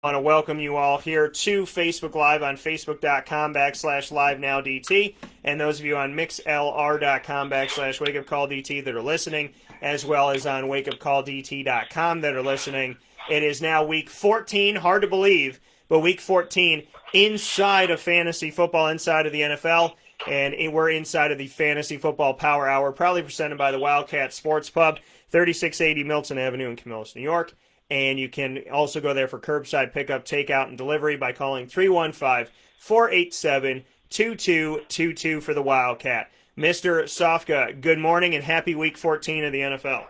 I want to welcome you all here to Facebook Live on Facebook.com/LiveNowDT, and those of you on MixLR.com/WakeUpCallDT that are listening, as well as on WakeUpCallDT.com that are listening. It is now week 14, hard to believe, but week 14 inside of fantasy football, inside of the NFL, and we're inside of the Fantasy Football Power Hour, proudly presented by the Wildcat Sports Pub, 3680 Milton Avenue in Camillus, New York. And you can also go there for curbside pickup, takeout, and delivery by calling 315-487-2222 for the Wildcat. Mr. Sofka, good morning and happy week 14 of the NFL.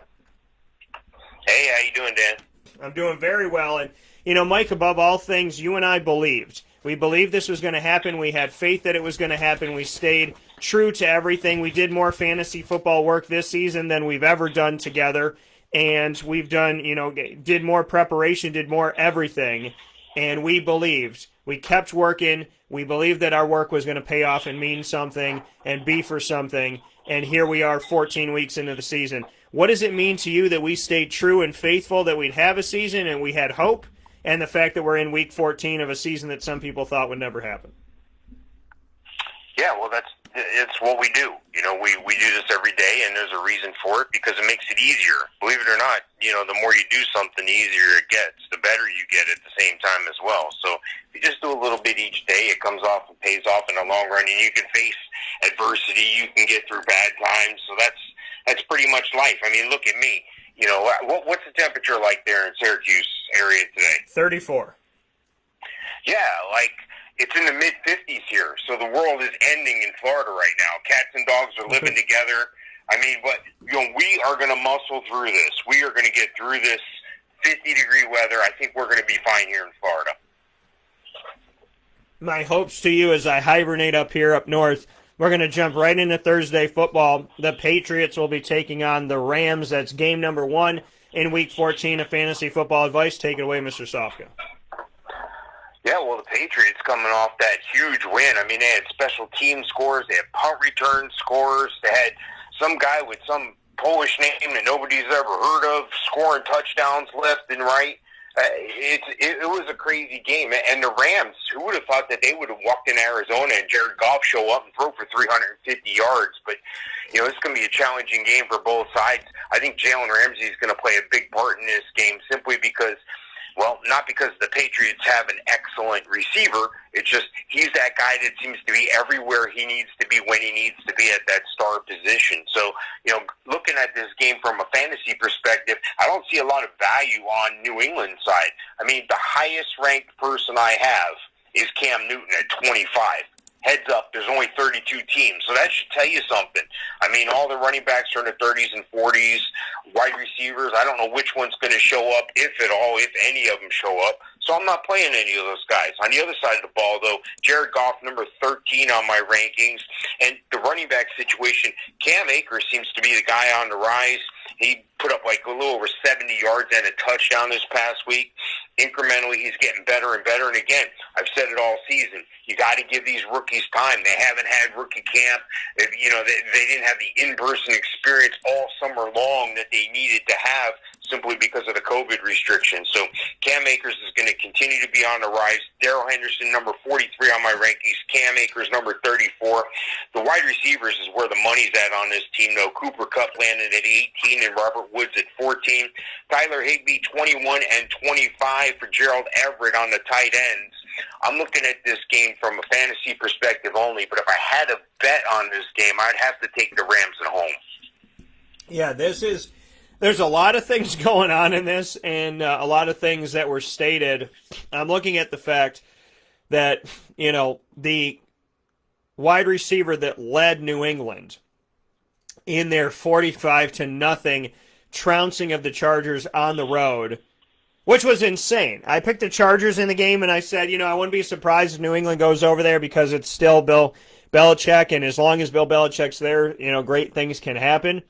Hey, how you doing, Dan? I'm doing very well. And, Mike, above all things, you and I believed. We believed this was going to happen. We had faith that it was going to happen. We stayed true to everything. We did more fantasy football work this season than we've ever done together. And we've done, did more preparation, did more everything, and we believed. We kept working. We believed that our work was going to pay off and mean something and be for something, and here we are 14 weeks into the season. What does it mean to you that we stayed true and faithful, that we'd have a season and we had hope, and the fact that we're in week 14 of a season that some people thought would never happen? Yeah, well, it's what we do. We do this every day, and there's a reason for it because it makes it easier. Believe it or not, the more you do something, the easier it gets, the better you get at the same time as well. So if you just do a little bit each day, it comes off and pays off in the long run, and you can face adversity, you can get through bad times. So that's pretty much life. I mean, look at me. What's the temperature like there in Syracuse area today? 34. Yeah, it's in the mid-50s here, so the world is ending in Florida right now. Cats and dogs are living together. I mean, but we are going to muscle through this. We are going to get through this 50-degree weather. I think we're going to be fine here in Florida. My hopes to you as I hibernate up here up north, we're going to jump right into Thursday football. The Patriots will be taking on the Rams. That's game number 1 in week 14 of fantasy football advice. Take it away, Mr. Sofka. Yeah, well, the Patriots coming off that huge win. I mean, they had special team scores. They had punt return scores. They had some guy with some Polish name that nobody's ever heard of scoring touchdowns left and right. It was a crazy game. And the Rams, who would have thought that they would have walked in Arizona and Jared Goff show up and throw for 350 yards? But, it's going to be a challenging game for both sides. I think Jalen Ramsey is going to play a big part in this game simply because, well, not because the Patriots have an excellent receiver. It's just he's that guy that seems to be everywhere he needs to be when he needs to be at that star position. So, looking at this game from a fantasy perspective, I don't see a lot of value on New England's side. I mean, the highest-ranked person I have is Cam Newton at 25. Heads up, there's only 32 teams, so that should tell you something. I mean, all the running backs are in the 30s and 40s. Wide receivers, I don't know which one's going to show up, if at all, if any of them show up. So I'm not playing any of those guys. On the other side of the ball, though, Jared Goff, number 13 on my rankings. And the running back situation, Cam Akers seems to be the guy on the rise. He put up a little over 70 yards and a touchdown this past week. Incrementally, he's getting better and better. And again, I've said it all season. You got to give these rookies time. They haven't had rookie camp. They didn't have the in-person experience all summer long that they needed to have simply because of the COVID restrictions. So Cam Akers is going to continue to be on the rise. Darrell Henderson, number 43 on my rankings. Cam Akers, number 34. The wide receivers is where the money's at on this team, though. Cooper Kupp landed at 18 and Robert Woods at 14. Tyler Higbee, 21 and 25 for Gerald Everett on the tight ends. I'm looking at this game from a fantasy perspective only, but if I had to bet on this game, I'd have to take the Rams at home. Yeah, there's a lot of things going on in this and a lot of things that were stated. I'm looking at the fact that, the wide receiver that led New England in their 45-0 trouncing of the Chargers on the road, which was insane. I picked the Chargers in the game, and I said, I wouldn't be surprised if New England goes over there because it's still Bill Belichick, and as long as Bill Belichick's there, great things can happen.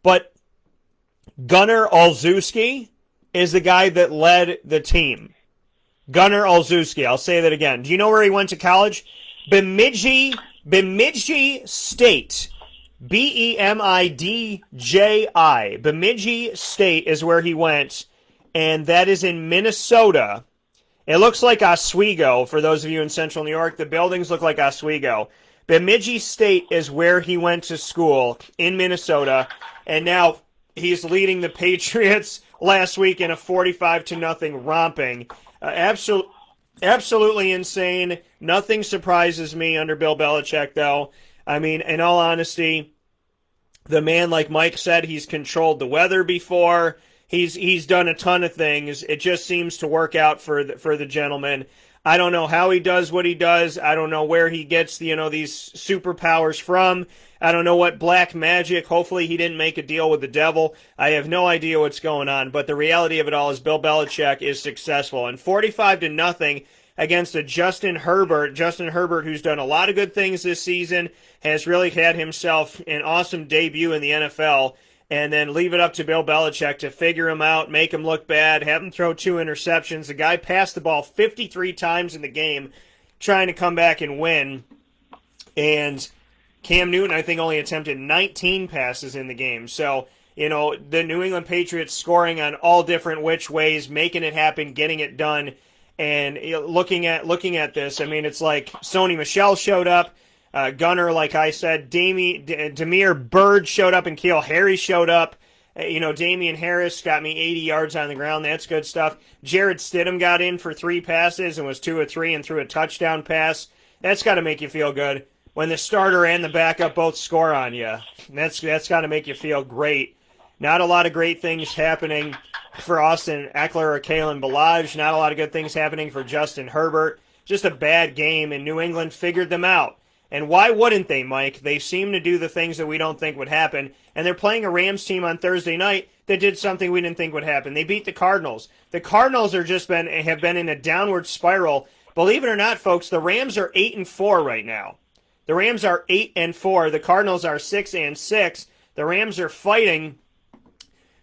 But Gunnar Olszewski is the guy that led the team. Gunnar Olszewski, I'll say that again. Do you know where he went to college? Bemidji State. Bemidji. Bemidji State is where he went, and that is in Minnesota. It looks like Oswego, for those of you in central New York. The buildings look like Oswego. Bemidji State is where he went to school, in Minnesota, and now he's leading the Patriots last week in a 45-0 romping. Absolutely insane. Nothing surprises me under Bill Belichick, though. I mean, in all honesty, the man, like Mike said, he's controlled the weather before. He's done a ton of things. It just seems to work out for the gentleman. I don't know how he does what he does. I don't know where he gets these superpowers from. I don't know what black magic. Hopefully he didn't make a deal with the devil. I have no idea what's going on. But the reality of it all is Bill Belichick is successful. And 45-0 against a Justin Herbert. Justin Herbert, who's done a lot of good things this season, has really had himself an awesome debut in the NFL. And then leave it up to Bill Belichick to figure him out, make him look bad, have him throw 2 interceptions. The guy passed the ball 53 times in the game trying to come back and win. And Cam Newton, I think, only attempted 19 passes in the game. So, the New England Patriots scoring on all different which ways, making it happen, getting it done. And looking at this, I mean, it's like Sony Michel showed up. Gunner, like I said, Demir Bird showed up, and N'Keal Harry showed up. Damian Harris got me 80 yards on the ground. That's good stuff. Jared Stidham got in for 3 passes and was 2 of 3 and threw a touchdown pass. That's got to make you feel good. When the starter and the backup both score on you, that's got to make you feel great. Not a lot of great things happening for Austin Eckler or Kalen Ballage. Not a lot of good things happening for Justin Herbert. Just a bad game, and New England figured them out. And why wouldn't they, Mike? They seem to do the things that we don't think would happen. And they're playing a Rams team on Thursday night that did something we didn't think would happen. They beat the Cardinals. The Cardinals have been in a downward spiral. Believe it or not, folks, the Rams are 8-4 right now. The Rams are 8-4. The Cardinals are 6-6. The Rams are fighting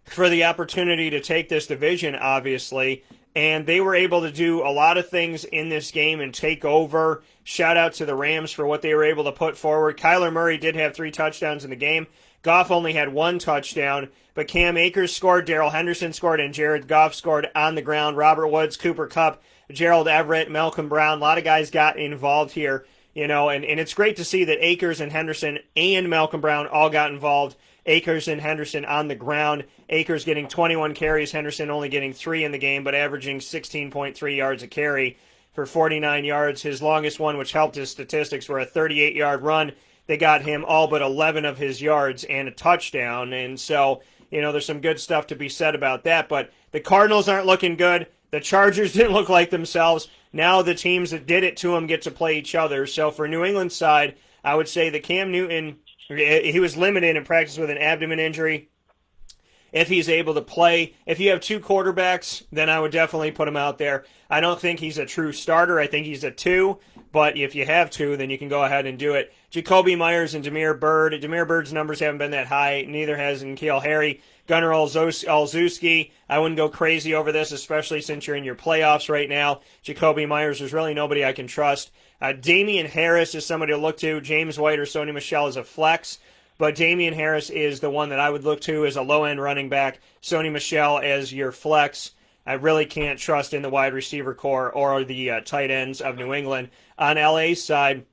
for the opportunity to take this division, obviously. And they were able to do a lot of things in this game and take over. Shout out to the Rams for what they were able to put forward. Kyler Murray did have 3 touchdowns in the game. Goff only had 1 touchdown. But Cam Akers scored, Darrell Henderson scored, and Jared Goff scored on the ground. Robert Woods, Cooper Kupp, Gerald Everett, Malcolm Brown. A lot of guys got involved here. And it's great to see that Akers and Henderson and Malcolm Brown all got involved. Akers and Henderson on the ground. Akers getting 21 carries, Henderson only getting 3 in the game, but averaging 16.3 yards a carry for 49 yards. His longest one, which helped his statistics, were a 38-yard run. They got him all but 11 of his yards and a touchdown. And so, there's some good stuff to be said about that. But the Cardinals aren't looking good. The Chargers didn't look like themselves. Now the teams that did it to them get to play each other. So for New England's side, I would say that Cam Newton, he was limited in practice with an abdomen injury. If he's able to play, if you have 2 quarterbacks, then I would definitely put him out there. I don't think he's a true starter. I think he's a 2, but if you have 2, then you can go ahead and do it. Jacoby Myers and Demir Bird. Demir Bird's numbers haven't been that high. Neither has N'Keal Harry. Gunnar Olszewski, I wouldn't go crazy over this, especially since you're in your playoffs right now. Jacoby Myers, there's really nobody I can trust. Damian Harris is somebody to look to. James White or Sony Michel is a flex. But Damian Harris is the one that I would look to as a low-end running back. Sony Michel as your flex. I really can't trust in the wide receiver core or the tight ends of New England. On LA's side,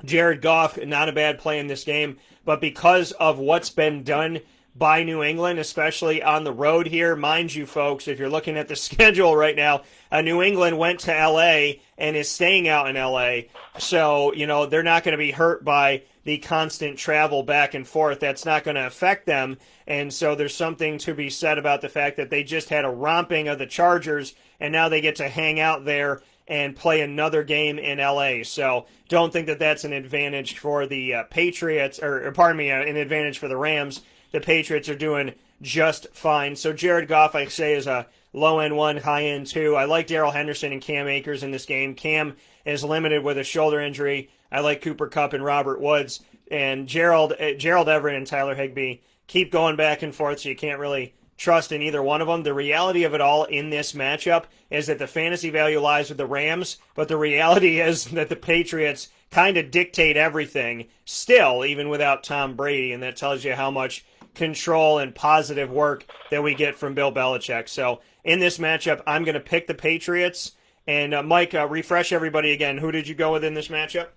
Jared Goff, not a bad play in this game. But because of what's been done by New England, especially on the road here, mind you, folks, if you're looking at the schedule right now, New England went to L.A. and is staying out in L.A. So, they're not going to be hurt by the constant travel back and forth. That's not going to affect them. And so there's something to be said about the fact that they just had a romping of the Chargers, and now they get to hang out there and play another game in L.A. So don't think that that's an advantage for the Patriots, or pardon me, an advantage for the Rams. The Patriots are doing just fine. So Jared Goff, I say, is a low-end 1, high-end 2. I like Darrell Henderson and Cam Akers in this game. Cam is limited with a shoulder injury. I like Cooper Kupp and Robert Woods. And Gerald Everett and Tyler Higbee keep going back and forth, so you can't really trust in either one of them. The reality of it all in this matchup is that the fantasy value lies with the Rams, but the reality is that the Patriots kind of dictate everything still, even without Tom Brady, and that tells you how much control and positive work that we get from Bill Belichick. So in this matchup, I'm going to pick the Patriots, And Mike, refresh everybody again. Who did you go with in this matchup?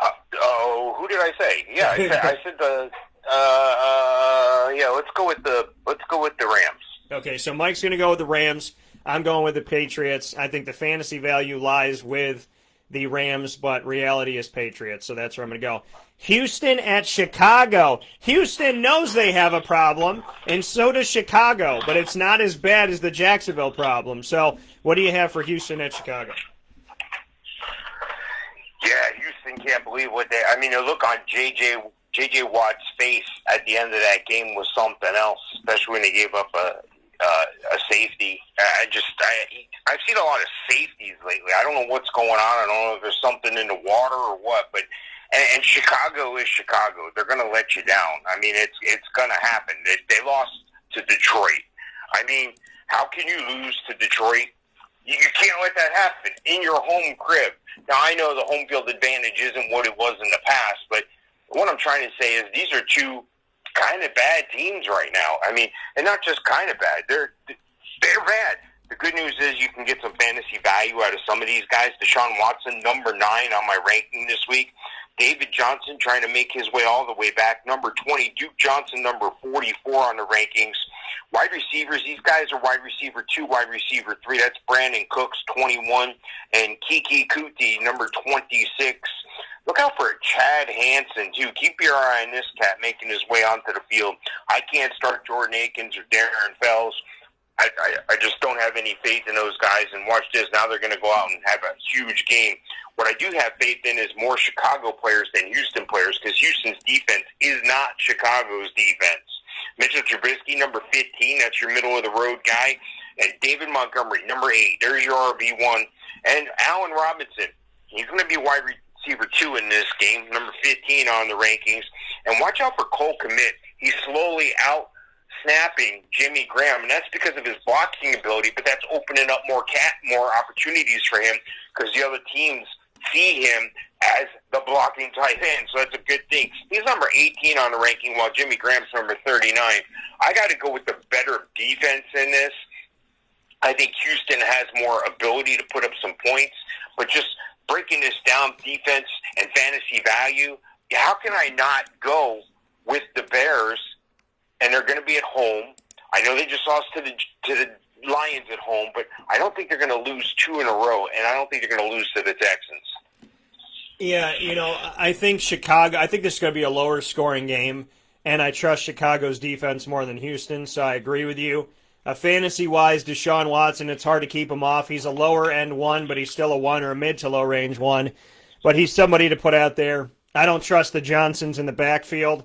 Who did I say? Yeah, I said the. Yeah, let's go with the Rams. Okay, so Mike's going to go with the Rams. I'm going with the Patriots. I think the fantasy value lies with the Rams, but reality is Patriots, so that's where I'm going to go. Houston at Chicago. Houston knows they have a problem, and so does Chicago, but it's not as bad as the Jacksonville problem. So what do you have for Houston at Chicago? Yeah, Houston can't believe what they... I mean, the look on J.J. Watt's face at the end of that game was something else, especially when he gave up a safety. I've seen a lot of safeties lately. I don't know what's going on. I don't know if there's something in the water or what, but and Chicago is Chicago. They're going to let you down. I mean, it's going to happen. They lost to Detroit. I mean, how can you lose to Detroit? You can't let that happen in your home crib. Now, I know the home field advantage isn't what it was in the past, but what I'm trying to say is these are two kind of bad teams right now. I mean, and not just kind of bad. They're bad. The good news is you can get some fantasy value out of some of these guys. Deshaun Watson, number 9 on my ranking this week. David Johnson trying to make his way all the way back. Number 20, Duke Johnson, number 44 on the rankings. Wide receivers, these guys are wide receiver 2, wide receiver 3. That's Brandon Cooks, 21, and Kiki Kuti, number 26. Look out for Chad Hansen, too. Keep your eye on this cat making his way onto the field. I can't start Jordan Akins or Darren Fells. I just don't have any faith in those guys. And watch this. Now they're going to go out and have a huge game. What I do have faith in is more Chicago players than Houston players, because Houston's defense is not Chicago's defense. Mitchell Trubisky, number 15. That's your middle-of-the-road guy. And David Montgomery, number 8. There's your RB1. And Allen Robinson. He's going to be wide receiver 2 in this game, number 15 on the rankings. And watch out for Cole Kmet. He's slowly out-snapping Jimmy Graham, and that's because of his blocking ability, but that's opening up more opportunities for him because the other teams see him as the blocking tight end, so that's a good thing. He's number 18 on the ranking, while Jimmy Graham's number 39. I got to go with the better defense in this. I think Houston has more ability to put up some points, but just breaking this down, defense and fantasy value, how can I not go with the Bears? And they're going to be at home. I know they just lost to the Lions at home, but I don't think they're going to lose 2 in a row, and I don't think they're going to lose to the Texans. Yeah, I think Chicago, I think this is going to be a lower scoring game, and I trust Chicago's defense more than Houston, so I agree with you. Fantasy-wise, Deshaun Watson, it's hard to keep him off. He's a lower-end 1, but he's still a 1 or a mid-to-low-range 1. But he's somebody to put out there. I don't trust the Johnsons in the backfield.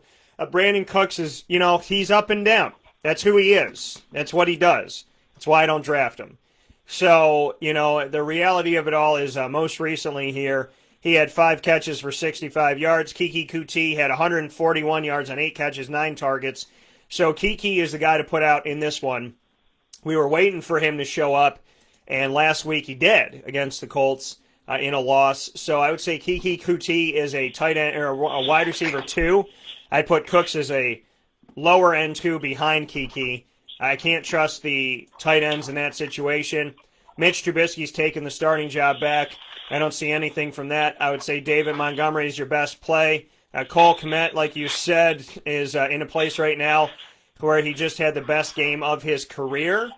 Brandon Cooks is, he's up and down. That's who he is. That's what he does. That's why I don't draft him. So, the reality of it all is most recently here, he had 5 catches for 65 yards. Kiki Kuti had 141 yards on 8 catches, 9 targets. So Kiki is the guy to put out in this one. We were waiting for him to show up, and last week he did against the Colts in a loss. So I would say Kiki Kuti is a tight end or a wide receiver 2. I'd put Cooks as a lower end 2 behind Kiki. I can't trust the tight ends in that situation. Mitch Trubisky's taken the starting job back. I don't see anything from that. I would say David Montgomery is your best play. Cole Kmet, like you said, is in a place right now where he just had the best game of his career.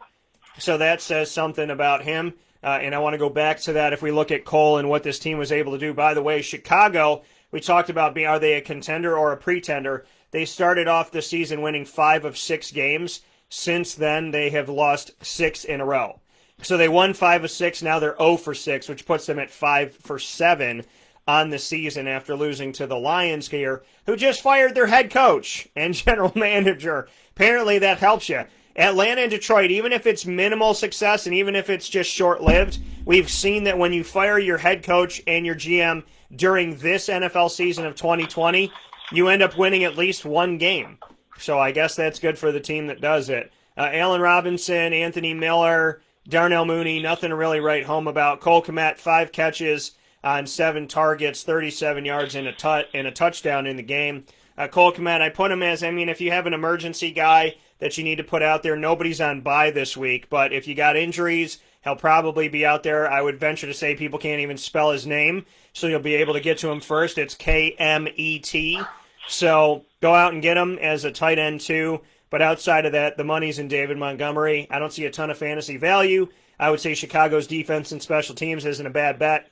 So that says something about him. And I want to go back to that if we look at Cole and what this team was able to do. By the way, Chicago, we talked about are they a contender or a pretender? They started off the season winning 5 of 6 games. Since then, they have lost 6 in a row. So they won 5 of 6. Now they're 0 for 6, which puts them at 5 for 7 on the season after losing to the Lions here, who just fired their head coach and general manager. Apparently that helps you. Atlanta and Detroit, even if it's minimal success and even if it's just short-lived, we've seen that when you fire your head coach and your GM during this NFL season of 2020, you end up winning at least 1 game. So I guess that's good for the team that does it. Allen Robinson, Anthony Miller, Darnell Mooney, nothing to really write home about. Cole Kmet, 5 catches on 7 targets, 37 yards and a touchdown in the game. Cole Kmet, I put him as, if you have an emergency guy that you need to put out there, nobody's on bye this week, but if you got injuries, He'll probably be out there. I would venture to say people can't even spell his name, so you'll be able to get to him first. It's Kmet. So go out and get him as a tight end too. But outside of that, the money's in David Montgomery. I don't see a ton of fantasy value. I would say Chicago's defense and special teams isn't a bad bet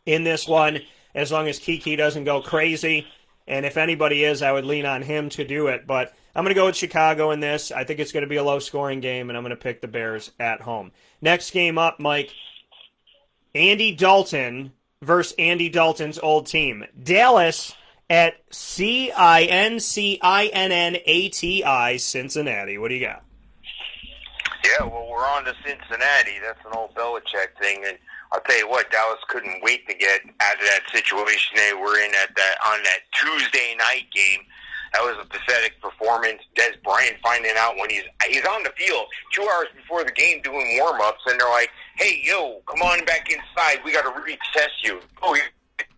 in this one, as long as Kiki doesn't go crazy. And if anybody is, I would lean on him to do it. But I'm going to go with Chicago in this. I think it's going to be a low-scoring game, and I'm going to pick the Bears at home. Next game up, Mike, Andy Dalton versus Andy Dalton's old team. Dallas at Cincinnati, Cincinnati. What do you got? Yeah, well, we're on to Cincinnati. That's an old Belichick thing, and I'll tell you what, Dallas couldn't wait to get out of that situation they were in on that Tuesday night game. That was a pathetic performance. Des Bryant finding out when he's on the field 2 hours before the game doing warm-ups, and they're like, "Hey, yo, come on back inside. We got to retest you." Oh, you're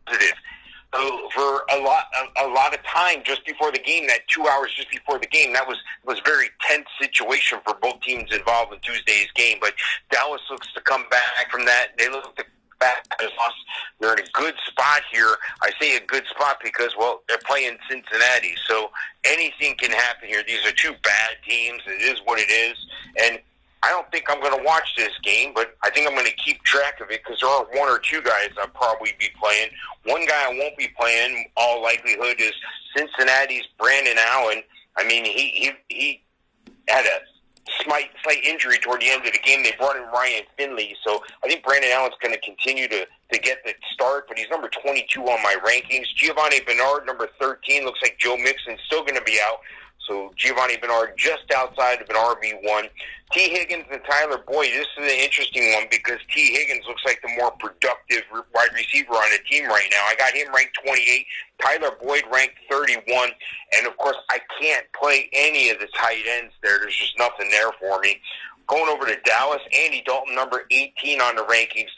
positive. So for a lot of time just before the game, that 2 hours just before the game, that was a very tense situation for both teams involved in Tuesday's game. But Dallas looks to come back from that. They look to back. They're in a good spot here. I say a good spot because, well, they're playing Cincinnati, so anything can happen here. These are two bad teams. It is what it is, and I don't think I'm going to watch this game, but I think I'm going to keep track of it because there are one or two guys I'll probably be playing. One guy I won't be playing, all likelihood, is Cincinnati's Brandon Allen. I mean, he had a slight injury toward the end of the game. They brought in Ryan Finley, so I think Brandon Allen's going to continue to get the start, but he's number 22 on my rankings. Giovanni Bernard, number 13. Looks like Joe Mixon's still going to be out. So Giovanni Bernard just outside of an RB1. T. Higgins and Tyler Boyd. This is an interesting one because T. Higgins looks like the more productive wide receiver on the team right now. I got him ranked 28. Tyler Boyd ranked 31. And, of course, I can't play any of the tight ends there. There's just nothing there for me. Going over to Dallas, Andy Dalton, number 18 on the rankings.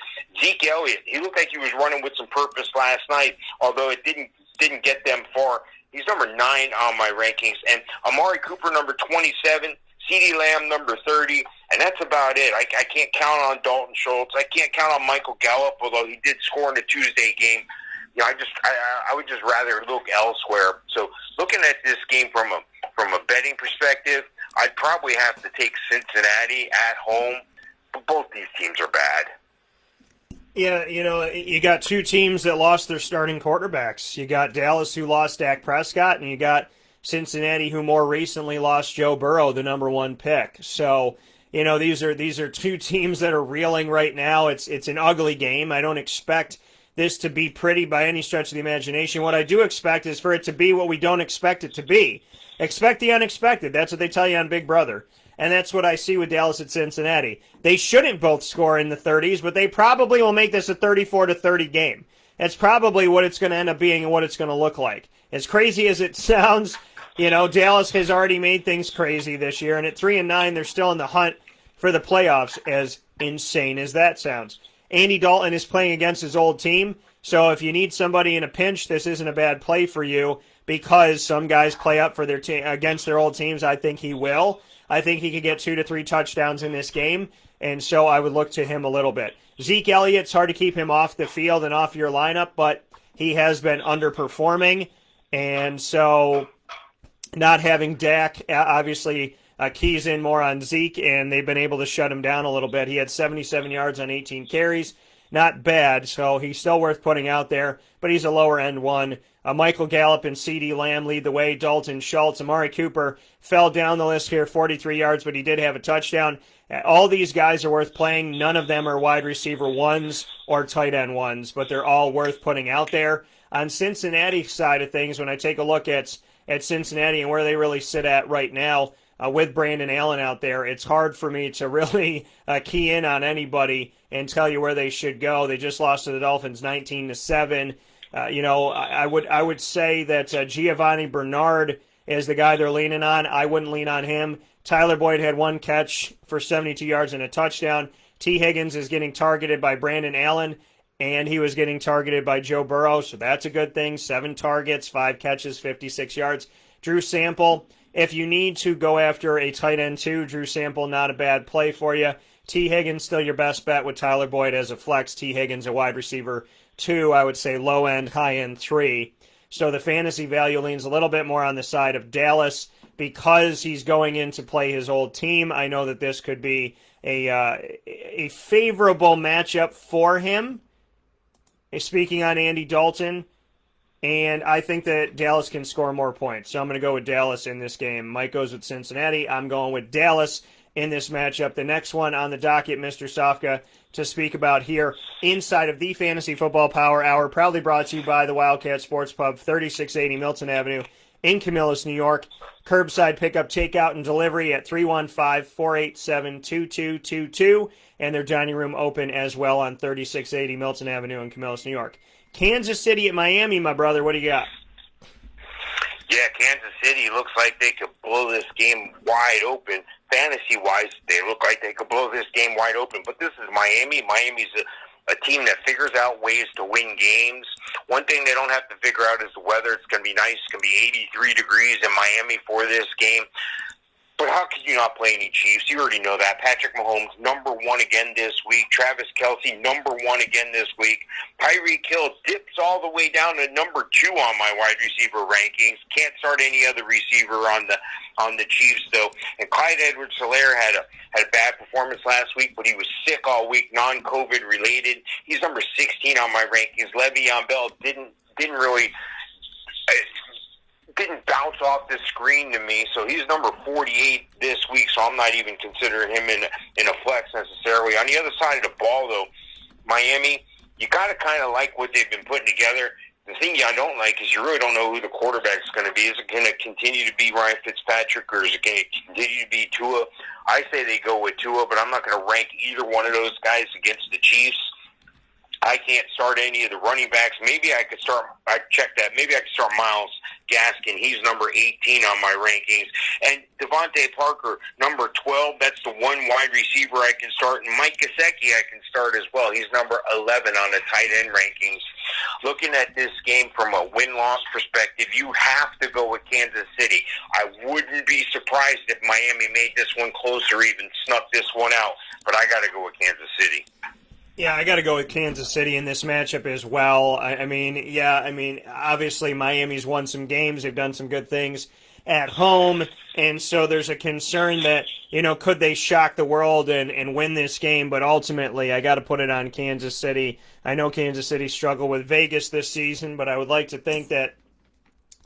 Zeke Elliott, he looked like he was running with some purpose last night, although it didn't get them far. He's number 9 on my rankings. And Amari Cooper, number 27. CeeDee Lamb, number 30. And that's about it. I can't count on Dalton Schultz. I can't count on Michael Gallup, although he did score in the Tuesday game. You know, I would just rather look elsewhere. So looking at this game from a betting perspective, I'd probably have to take Cincinnati at home. But both these teams are bad. Yeah, you know, you got two teams that lost their starting quarterbacks. You got Dallas, who lost Dak Prescott, and you got Cincinnati, who more recently lost Joe Burrow, the number 1 pick. So, you know, these are two teams that are reeling right now. It's an ugly game. I don't expect this to be pretty by any stretch of the imagination. What I do expect is for it to be what we don't expect it to be. Expect the unexpected. That's what they tell you on Big Brother. And that's what I see with Dallas at Cincinnati. They shouldn't both score in the 30s, but they probably will make this a 34-30 game. That's probably what it's going to end up being and what it's going to look like. As crazy as it sounds, you know, Dallas has already made things crazy this year, and at 3-9, they're still in the hunt for the playoffs, as insane as that sounds. Andy Dalton is playing against his old team, so if you need somebody in a pinch, this isn't a bad play for you because some guys play up for their against their old teams. I think he will. I think he could get 2 to 3 touchdowns in this game, and so I would look to him a little bit. Zeke Elliott's hard to keep him off the field and off your lineup, but he has been underperforming, and so not having Dak obviously keys in more on Zeke, and they've been able to shut him down a little bit. He had 77 yards on 18 carries. Not bad, so he's still worth putting out there, but he's a lower-end one. Michael Gallup and CeeDee Lamb lead the way. Dalton Schultz. Amari Cooper fell down the list here, 43 yards, but he did have a touchdown. All these guys are worth playing. None of them are wide receiver ones or tight end ones, but they're all worth putting out there. On Cincinnati's side of things, when I take a look at Cincinnati and where they really sit at right now, with Brandon Allen out there, it's hard for me to really key in on anybody and tell you where they should go. They just lost to the Dolphins 19-7. You know, I would say that Giovanni Bernard is the guy they're leaning on. I wouldn't lean on him. Tyler Boyd had 1 catch for 72 yards and a touchdown. T. Higgins is getting targeted by Brandon Allen, and he was getting targeted by Joe Burrow, so that's a good thing. 7 targets, 5 catches, 56 yards. Drew Sample, if you need to go after a tight end too, Drew Sample, not a bad play for you. T. Higgins still your best bet with Tyler Boyd as a flex. T. Higgins a wide receiver 2, I would say low end, high end 3. So the fantasy value leans a little bit more on the side of Dallas because he's going in to play his old team. I know that this could be a favorable matchup for him. Speaking on Andy Dalton, and I think that Dallas can score more points. So I'm going to go with Dallas in this game. Mike goes with Cincinnati. I'm going with Dallas in this matchup. The next one on the docket, Mr. Sofka, to speak about here inside of the Fantasy Football Power Hour, proudly brought to you by the Wildcat Sports Pub, 3680 Milton Avenue in Camillus, New York. Curbside pickup, takeout, and delivery at 315-487-2222. And their dining room open as well on 3680 Milton Avenue in Camillus, New York. Kansas City at Miami, my brother. What do you got? Yeah, Kansas City looks like they could blow this game wide open. Fantasy-wise, they look like they could blow this game wide open. But this is Miami. Miami's a team that figures out ways to win games. One thing they don't have to figure out is the weather. It's going to be nice. It's going to be 83 degrees in Miami for this game. But how could you not play any Chiefs? You already know that. Patrick Mahomes, number 1 again this week. Travis Kelce, number 1 again this week. Tyreek Hill dips all the way down to number 2 on my wide receiver rankings. Can't start any other receiver on the Chiefs, though. And Clyde Edwards-Helaire had a bad performance last week, but he was sick all week, non-COVID related. He's number 16 on my rankings. Le'Veon Bell didn't bounce off the screen to me, so he's number 48 this week, so I'm not even considering him in a flex necessarily. On the other side of the ball, though, Miami, you got to kind of like what they've been putting together. The thing I don't like is you really don't know who the quarterback's going to be. Is it going to continue to be Ryan Fitzpatrick, or is it going to continue to be Tua? I say they go with Tua, but I'm not going to rank either one of those guys against the Chiefs. I can't start any of the running backs. Maybe I could start Myles Gaskin. He's number 18 on my rankings. And Devontae Parker, number 12. That's the one wide receiver I can start. And Mike Gesicki I can start as well. He's number 11 on the tight end rankings. Looking at this game from a win-loss perspective, you have to go with Kansas City. I wouldn't be surprised if Miami made this one closer, even snuck this one out. But I got to go with Kansas City. Yeah, I got to go with Kansas City in this matchup as well. I mean, obviously Miami's won some games. They've done some good things at home, and so there's a concern that, could they shock the world and win this game? But ultimately, I got to put it on Kansas City. I know Kansas City struggled with Vegas this season, but I would like to think that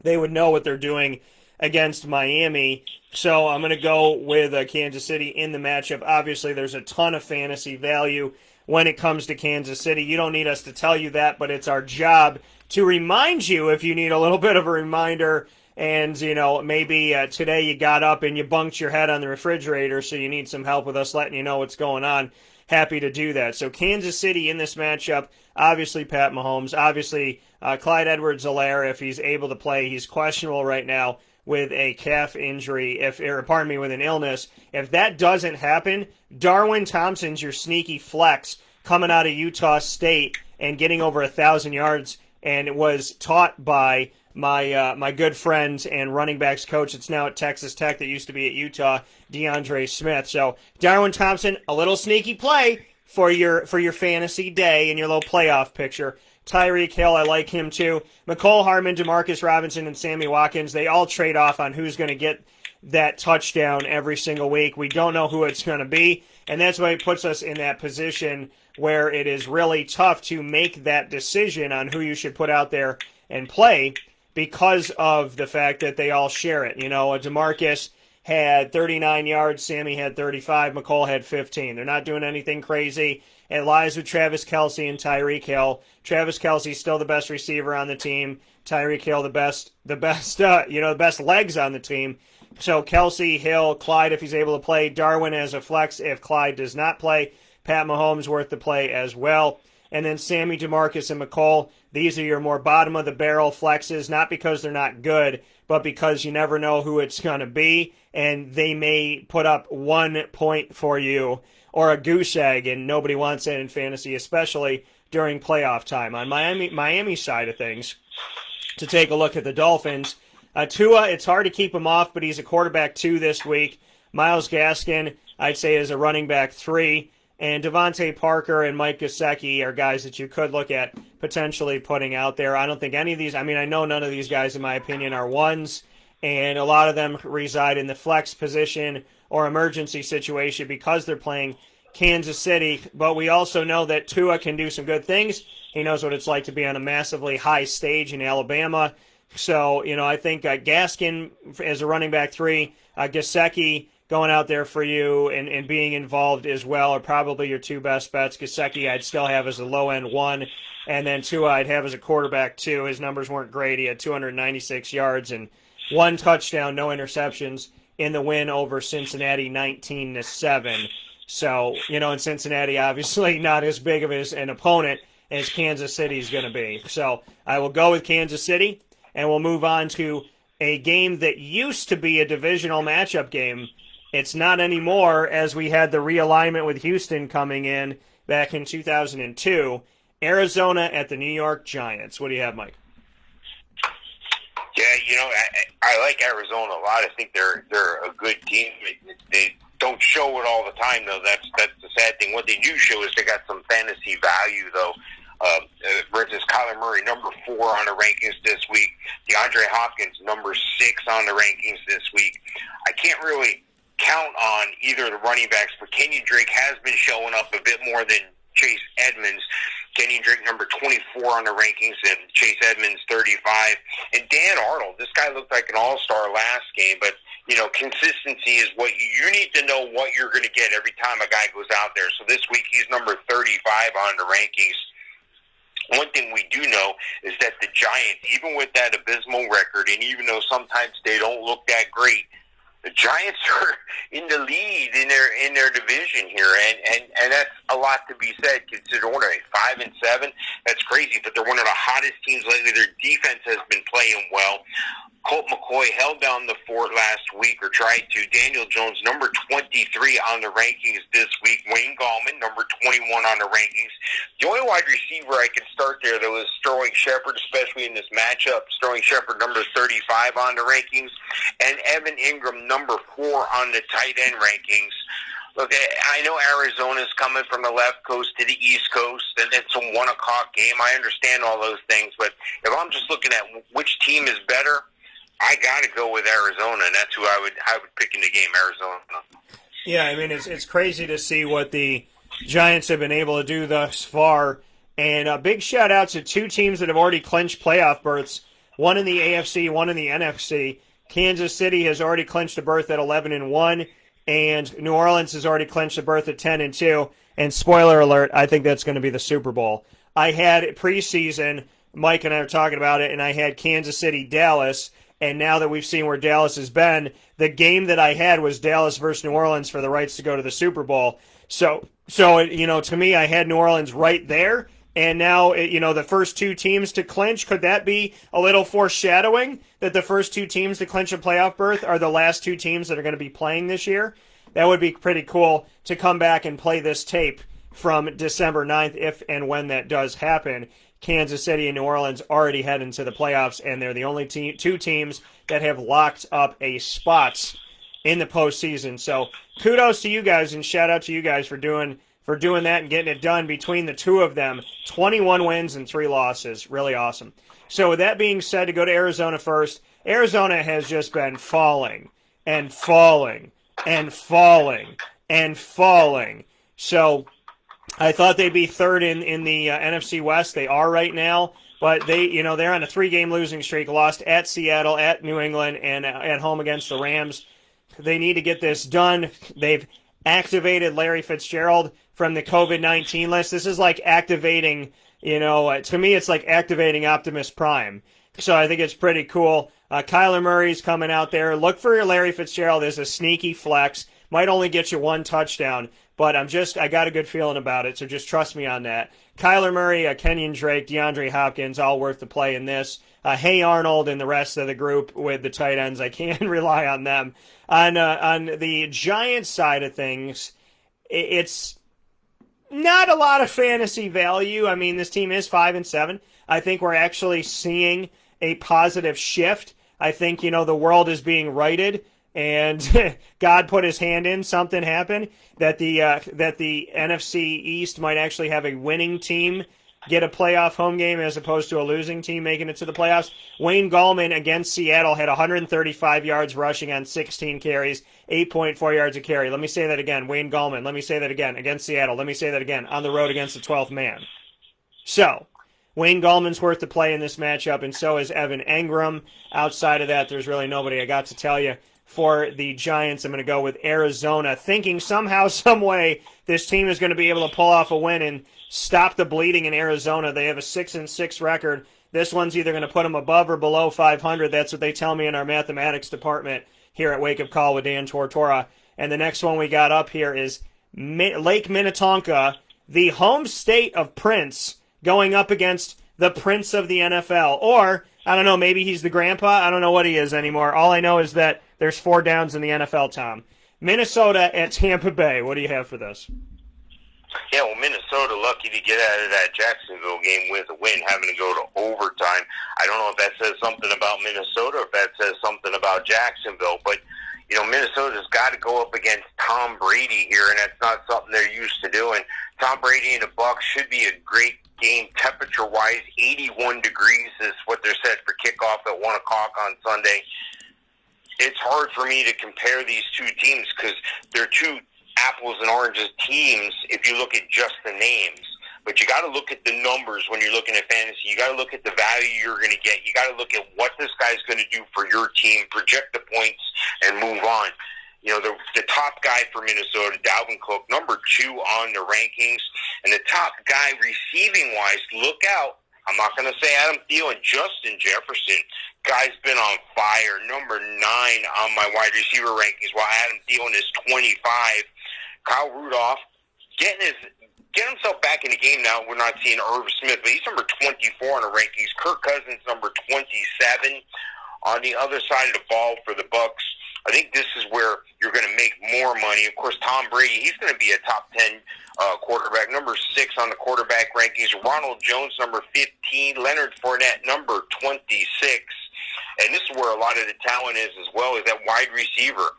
they would know what they're doing against Miami. So I'm going to go with Kansas City in the matchup. Obviously, there's a ton of fantasy value when it comes to Kansas City. You don't need us to tell you that, but it's our job to remind you if you need a little bit of a reminder. And, maybe today you got up and you bunked your head on the refrigerator, so you need some help with us letting you know what's going on. Happy to do that. So Kansas City in this matchup, obviously Pat Mahomes, obviously Clyde Edwards-Helaire, if he's able to play. He's questionable right now with a calf injury, with an illness. If that doesn't happen, Darwin Thompson's your sneaky flex coming out of Utah State and getting over 1,000 yards, and it was taught by my good friend and running backs coach that's now at Texas Tech that used to be at Utah, DeAndre Smith. So Darwin Thompson, a little sneaky play for your fantasy day and your little playoff picture. Tyreek Hill, I like him too. Mecole Hardman, Demarcus Robinson, and Sammy Watkins, they all trade off on who's going to get that touchdown every single week. We don't know who it's going to be, and that's why it puts us in that position where it is really tough to make that decision on who you should put out there and play because of the fact that they all share it. Demarcus had 39 yards, Sammy had 35, Mecole had 15. They're not doing anything crazy. It lies with Travis Kelce and Tyreek Hill. Travis Kelce's still the best receiver on the team. Tyreek Hill the best legs on the team. So Kelce, Hill, Clyde if he's able to play, Darwin as a flex if Clyde does not play. Pat Mahomes worth the play as well. And then Sammy, Demarcus, and Mecole, these are your more bottom-of-the-barrel flexes, not because they're not good, but because you never know who it's going to be, and they may put up 1 point for you or a goose egg, and nobody wants that in fantasy, especially during playoff time. On Miami's side of things, to take a look at the Dolphins, Tua, it's hard to keep him off, but he's a quarterback 2 this week. Myles Gaskin, I'd say, as a running back 3. And Devontae Parker and Mike Gesicki are guys that you could look at potentially putting out there. I don't think any of these, I mean, I know none of these guys, in my opinion, are ones, and a lot of them reside in the flex position or emergency situation because they're playing Kansas City. But we also know that Tua can do some good things. He knows what it's like to be on a massively high stage in Alabama. So, I think Gaskin as a running back 3, Gesicki going out there for you and being involved as well are probably your 2 best bets. Gesicki I'd still have as a low-end 1, and then Tua I'd have as a quarterback 2. His numbers weren't great. He had 296 yards and 1 touchdown, no interceptions in the win over Cincinnati 19-7. So, in Cincinnati, obviously not as big of an opponent as Kansas City is going to be. So I will go with Kansas City, and we'll move on to a game that used to be a divisional matchup game. It's not anymore, as we had the realignment with Houston coming in back in 2002. Arizona at the New York Giants. What do you have, Mike? Yeah, I like Arizona a lot. I think they're a good team. They don't show it all the time, though. That's the sad thing. What they do show is they got some fantasy value, though. For instance, Kyler Murray, number 4 on the rankings this week. DeAndre Hopkins, number 6 on the rankings this week. I can't really count on either of the running backs, but Kenyon Drake has been showing up a bit more than Chase Edmonds. Kenyon Drake, number 24 on the rankings, and Chase Edmonds, 35. And Dan Arnold, this guy looked like an all-star last game, but, consistency is what you need to know what you're going to get every time a guy goes out there. So this week, he's number 35 on the rankings. One thing we do know is that the Giants, even with that abysmal record, and even though sometimes they don't look that great, the Giants are in the lead in their division here, and that's a lot to be said. Considering they're 5-7, that's crazy. But they're one of the hottest teams lately. Their defense has been playing well. Colt McCoy held down the fort last week, or tried to. Daniel Jones, number 23 on the rankings this week. Wayne Gallman, number 21 on the rankings. The only wide receiver I could start there, though, is Sterling Shepard, especially in this matchup. Sterling Shepard, number 35 on the rankings. And Evan Ingram, number 4 on the tight end rankings. Look, I know Arizona's coming from the left coast to the east coast, and it's a 1 o'clock game. I understand all those things, but if I'm just looking at which team is better, I got to go with Arizona, and that's who I would pick in the game, Arizona. Yeah, I mean, it's crazy to see what the Giants have been able to do thus far. And a big shout-out to 2 teams that have already clinched playoff berths, one in the AFC, one in the NFC. Kansas City has already clinched a berth at 11-1, and New Orleans has already clinched a berth at 10-2. And spoiler alert, I think that's going to be the Super Bowl. I had preseason, Mike and I were talking about it, and I had Kansas City, Dallas. And now that we've seen where Dallas has been, the game that I had was Dallas versus New Orleans for the rights to go to the Super Bowl. So to me, I had New Orleans right there. And now, the first 2 teams to clinch, could that be a little foreshadowing that the first 2 teams to clinch a playoff berth are the last 2 teams that are going to be playing this year? That would be pretty cool to come back and play this tape from December 9th, if and when that does happen. Kansas City and New Orleans already head into the playoffs, and they're the only 2 teams that have locked up a spot in the postseason. So kudos to you guys, and shout out to you guys for doing that and getting it done between the 2 of them. 21 wins and 3 losses. Really awesome. So with that being said, to go to Arizona first, Arizona has just been falling and falling and falling and falling. So I thought they'd be 3rd in the NFC West. They are right now, but they're on a 3-game losing streak. Lost at Seattle, at New England, and at home against the Rams. They need to get this done. They've activated Larry Fitzgerald from the COVID-19 list. This is like activating, to me, it's like activating Optimus Prime. So I think it's pretty cool. Kyler Murray's coming out there. Look for Larry Fitzgerald as a sneaky flex. Might only get you 1 touchdown. But I got a good feeling about it, so just trust me on that. Kyler Murray, Kenyon Drake, DeAndre Hopkins, all worth the play in this. Hey Arnold and the rest of the group with the tight ends, I can't rely on them. On the Giants side of things, it's not a lot of fantasy value. I mean, this team is 5-7. I think we're actually seeing a positive shift. I think, the world is being righted. and God put his hand in, something happened, that the NFC East might actually have a winning team get a playoff home game as opposed to a losing team making it to the playoffs. Wayne Gallman against Seattle had 135 yards rushing on 16 carries, 8.4 yards a carry. Let me say that again. Wayne Gallman. Let me say that again. Against Seattle. Let me say that again. On the road against the 12th man. So, Wayne Gallman's worth the play in this matchup, and so is Evan Engram. Outside of that, there's really nobody. I got to tell you, for the Giants, I'm going to go with Arizona, thinking somehow, some way, this team is going to be able to pull off a win and stop the bleeding in Arizona. They have a 6-6 record. This one's either going to put them above or below 500. That's what they tell me in our mathematics department here at Wake Up Call with Dan Tortora. And the next one we got up here is Lake Minnetonka, the home state of Prince, going up against the Prince of the NFL. Or, I don't know, maybe he's the grandpa. I don't know what he is anymore. All I know is that there's 4 downs in the NFL, Tom. Minnesota at Tampa Bay. What do you have for this? Yeah, well, Minnesota lucky to get out of that Jacksonville game with a win, having to go to overtime. I don't know if that says something about Minnesota or if that says something about Jacksonville, but you know, Minnesota's got to go up against Tom Brady here, and that's not something they're used to doing. Tom Brady and the Bucs should be a great game temperature-wise. 81 degrees is what they're set for kickoff at 1 o'clock on Sunday. It's hard for me to compare these two teams because they're two apples and oranges teams if you look at just the names. But you got to look at the numbers when you're looking at fantasy. You got to look at the value you're going to get. You got to look at what this guy's going to do for your team, project the points, and move on. You know, the top guy for Minnesota, Dalvin Cook, number 2 on the rankings. And the top guy receiving-wise, look out. I'm not going to say Adam Thielen, Justin Jefferson. Guy's been on fire. Number 9 on my wide receiver rankings, while Adam Thielen is 25. Kyle Rudolph get himself back in the game now. We're not seeing Irv Smith, but he's number 24 on the rankings. Kirk Cousins, number 27. On the other side of the ball for the Bucs, I think this is where you're going to make more money. Of course, Tom Brady, he's going to be a top 10 quarterback, number 6 on the quarterback rankings. Ronald Jones, number 15. Leonard Fournette, number 26. And this is where a lot of the talent is as well, is that wide receiver.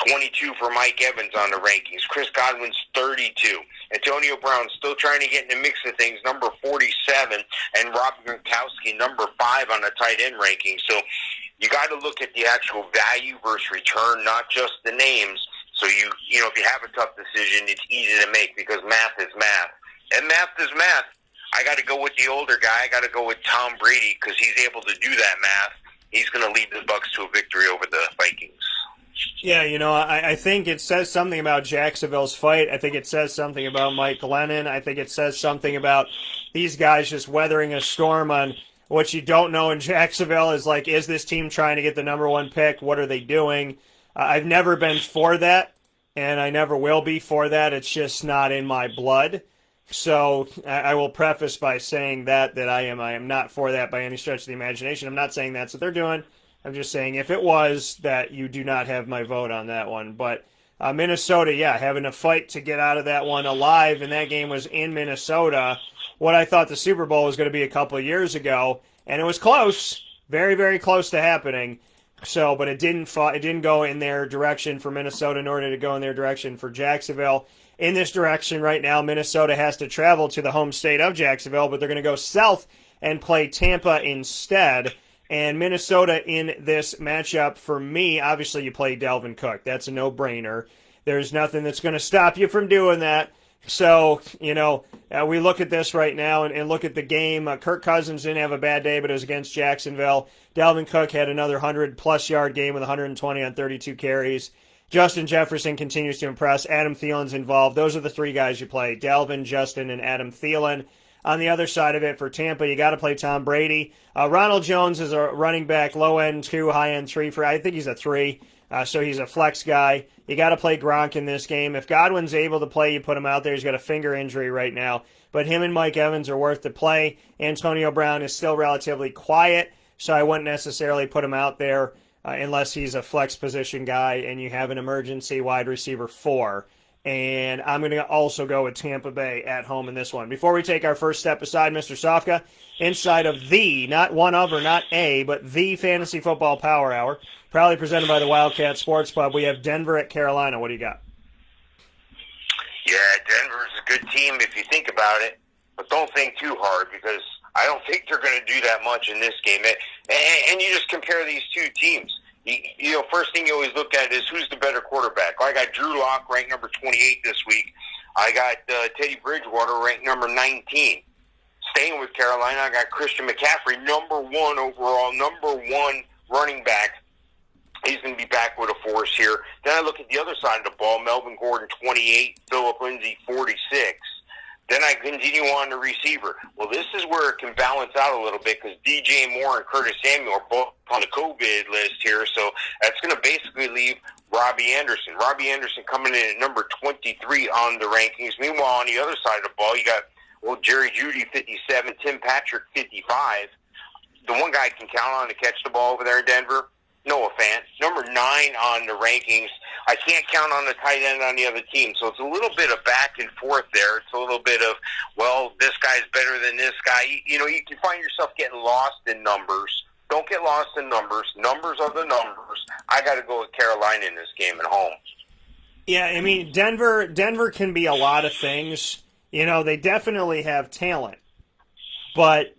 22 for Mike Evans on the rankings. Chris Godwin's 32. Antonio Brown still trying to get in the mix of things, number 47. And Rob Gronkowski, number 5 on the tight end ranking. So you got to look at the actual value versus return, not just the names. So you know, if you have a tough decision, it's easy to make because math is math. And math is math. I got to go with the older guy. I got to go with Tom Brady because he's able to do that math. He's going to lead the Bucs to a victory over the Vikings. Yeah, you know, I think it says something about Jacksonville's fight. I think it says something about Mike Glennon. I think it says something about these guys just weathering a storm on what you don't know in Jacksonville is like, is this team trying to get the number 1 pick? What are they doing? I've never been for that, and I never will be for that. It's just not in my blood. So I will preface by saying that I am not for that by any stretch of the imagination. I'm not saying that's what they're doing. I'm just saying if it was, that you do not have my vote on that one. But Minnesota, yeah, having a fight to get out of that one alive, and that game was in Minnesota. What I thought the Super Bowl was going to be a couple of years ago, and it was close, very, very close to happening. So, but it didn't go in their direction for Minnesota, nor did it go in their direction for Jacksonville. In this direction right now, Minnesota has to travel to the home state of Jacksonville, but they're going to go south and play Tampa instead. And Minnesota in this matchup, for me, obviously you play Dalvin Cook. That's a no-brainer. There's nothing that's going to stop you from doing that. So, you know, we look at this right now and look at the game. Kirk Cousins didn't have a bad day, but it was against Jacksonville. Dalvin Cook had another 100-plus yard game with 120 on 32 carries. Justin Jefferson continues to impress. Adam Thielen's involved. Those are the 3 guys you play, Dalvin, Justin, and Adam Thielen. On the other side of it, for Tampa, you got to play Tom Brady. Ronald Jones is a running back, low end 2, high end 3. I think he's a 3, so he's a flex guy. You got to play Gronk in this game. If Godwin's able to play, you put him out there. He's got a finger injury right now. But him and Mike Evans are worth the play. Antonio Brown is still relatively quiet, so I wouldn't necessarily put him out there unless he's a flex position guy and you have an emergency wide receiver 4. And I'm going to also go with Tampa Bay at home in this one. Before we take our first step aside, Mr. Sofka, inside of the, not one of or not a, but the Fantasy Football Power Hour, proudly presented by the Wildcat Sports Pub. We have Denver at Carolina. What do you got? Yeah, Denver's a good team if you think about it, but don't think too hard because I don't think they're going to do that much in this game. And you just compare these two teams. You know, first thing you always look at is who's the better quarterback. I got Drew Lock ranked number 28 this week. I got Teddy Bridgewater ranked number 19. Staying with Carolina, I got Christian McCaffrey, number 1 overall, number 1 running back. He's going to be back with a force here. Then I look at the other side of the ball, Melvin Gordon, 28, Phillip Lindsay, 46. Then I continue on to receiver. Well, this is where it can balance out a little bit because DJ Moore and Curtis Samuel are both on the COVID list here, so that's going to basically leave Robbie Anderson. Robbie Anderson coming in at number 23 on the rankings. Meanwhile, on the other side of the ball, you got, Jerry Jeudy, 57, Tim Patrick, 55. The one guy I can count on to catch the ball over there in Denver, Noah Fant, number 9 on the rankings. I can't count on the tight end on the other team. So it's a little bit of back and forth there. It's a little bit of, this guy's better than this guy. You know, you can find yourself getting lost in numbers. Don't get lost in numbers. Numbers are the numbers. I got to go with Carolina in this game at home. Yeah, I mean, Denver can be a lot of things. You know, they definitely have talent. But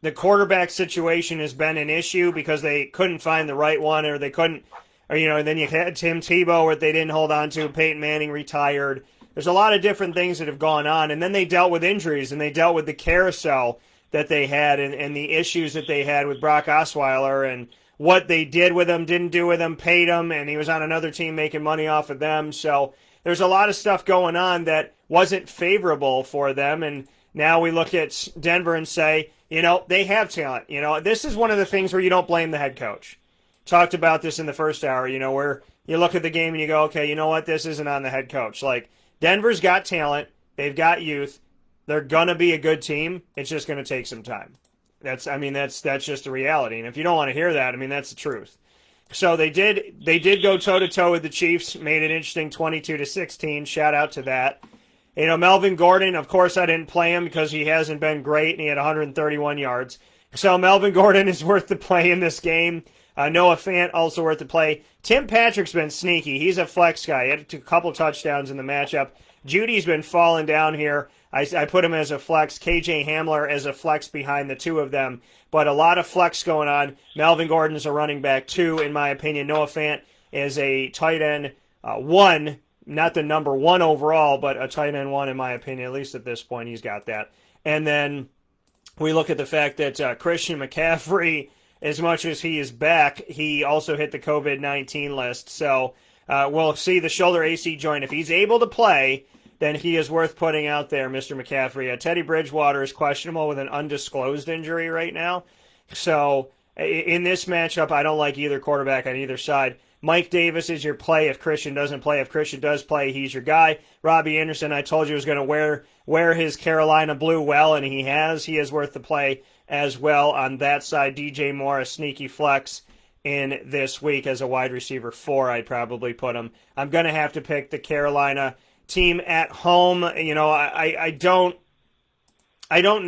the quarterback situation has been an issue because they couldn't find the right one, or they couldn't, or, you know, and then you had Tim Tebow, where they didn't hold on to. Peyton Manning retired. There's a lot of different things that have gone on, and then they dealt with injuries, and they dealt with the carousel that they had, and the issues that they had with Brock Osweiler, and what they did with him, didn't do with him, paid him, and he was on another team making money off of them. So there's a lot of stuff going on that wasn't favorable for them, and now we look at Denver and say, you know, they have talent. You know, this is one of the things where you don't blame the head coach. Talked about this in the first hour, you know, where you look at the game and you go, okay, you know what, this isn't on the head coach. Like, Denver's got talent. They've got youth. They're going to be a good team. It's just going to take some time. That's just the reality. And if you don't want to hear that, I mean, that's the truth. So they did go toe-to-toe with the Chiefs, made it interesting, 22-16. Shout out to that. You know, Melvin Gordon, of course I didn't play him because he hasn't been great, and he had 131 yards. So Melvin Gordon is worth the play in this game. Noah Fant also worth the play. Tim Patrick's been sneaky. He's a flex guy. He had a couple touchdowns in the matchup. Judy's been falling down here. I put him as a flex. KJ Hamler as a flex behind the two of them. But a lot of flex going on. Melvin Gordon's a running back 2, in my opinion. Noah Fant is a tight end 1. Not the number 1 overall, but a tight end 1 in my opinion. At least at this point, he's got that. And then we look at the fact that Christian McCaffrey, as much as he is back, he also hit the COVID-19 list. So we'll see the shoulder AC joint. If he's able to play, then he is worth putting out there, Mr. McCaffrey. Teddy Bridgewater is questionable with an undisclosed injury right now. So in this matchup, I don't like either quarterback on either side. Mike Davis is your play if Christian doesn't play. If Christian does play, he's your guy. Robbie Anderson, I told you, was going to wear his Carolina blue well, and he has. He is worth the play as well on that side. DJ Moore, a sneaky flex in this week as a wide receiver 4. I'd probably put him. I'm going to have to pick the Carolina team at home. You know, I don't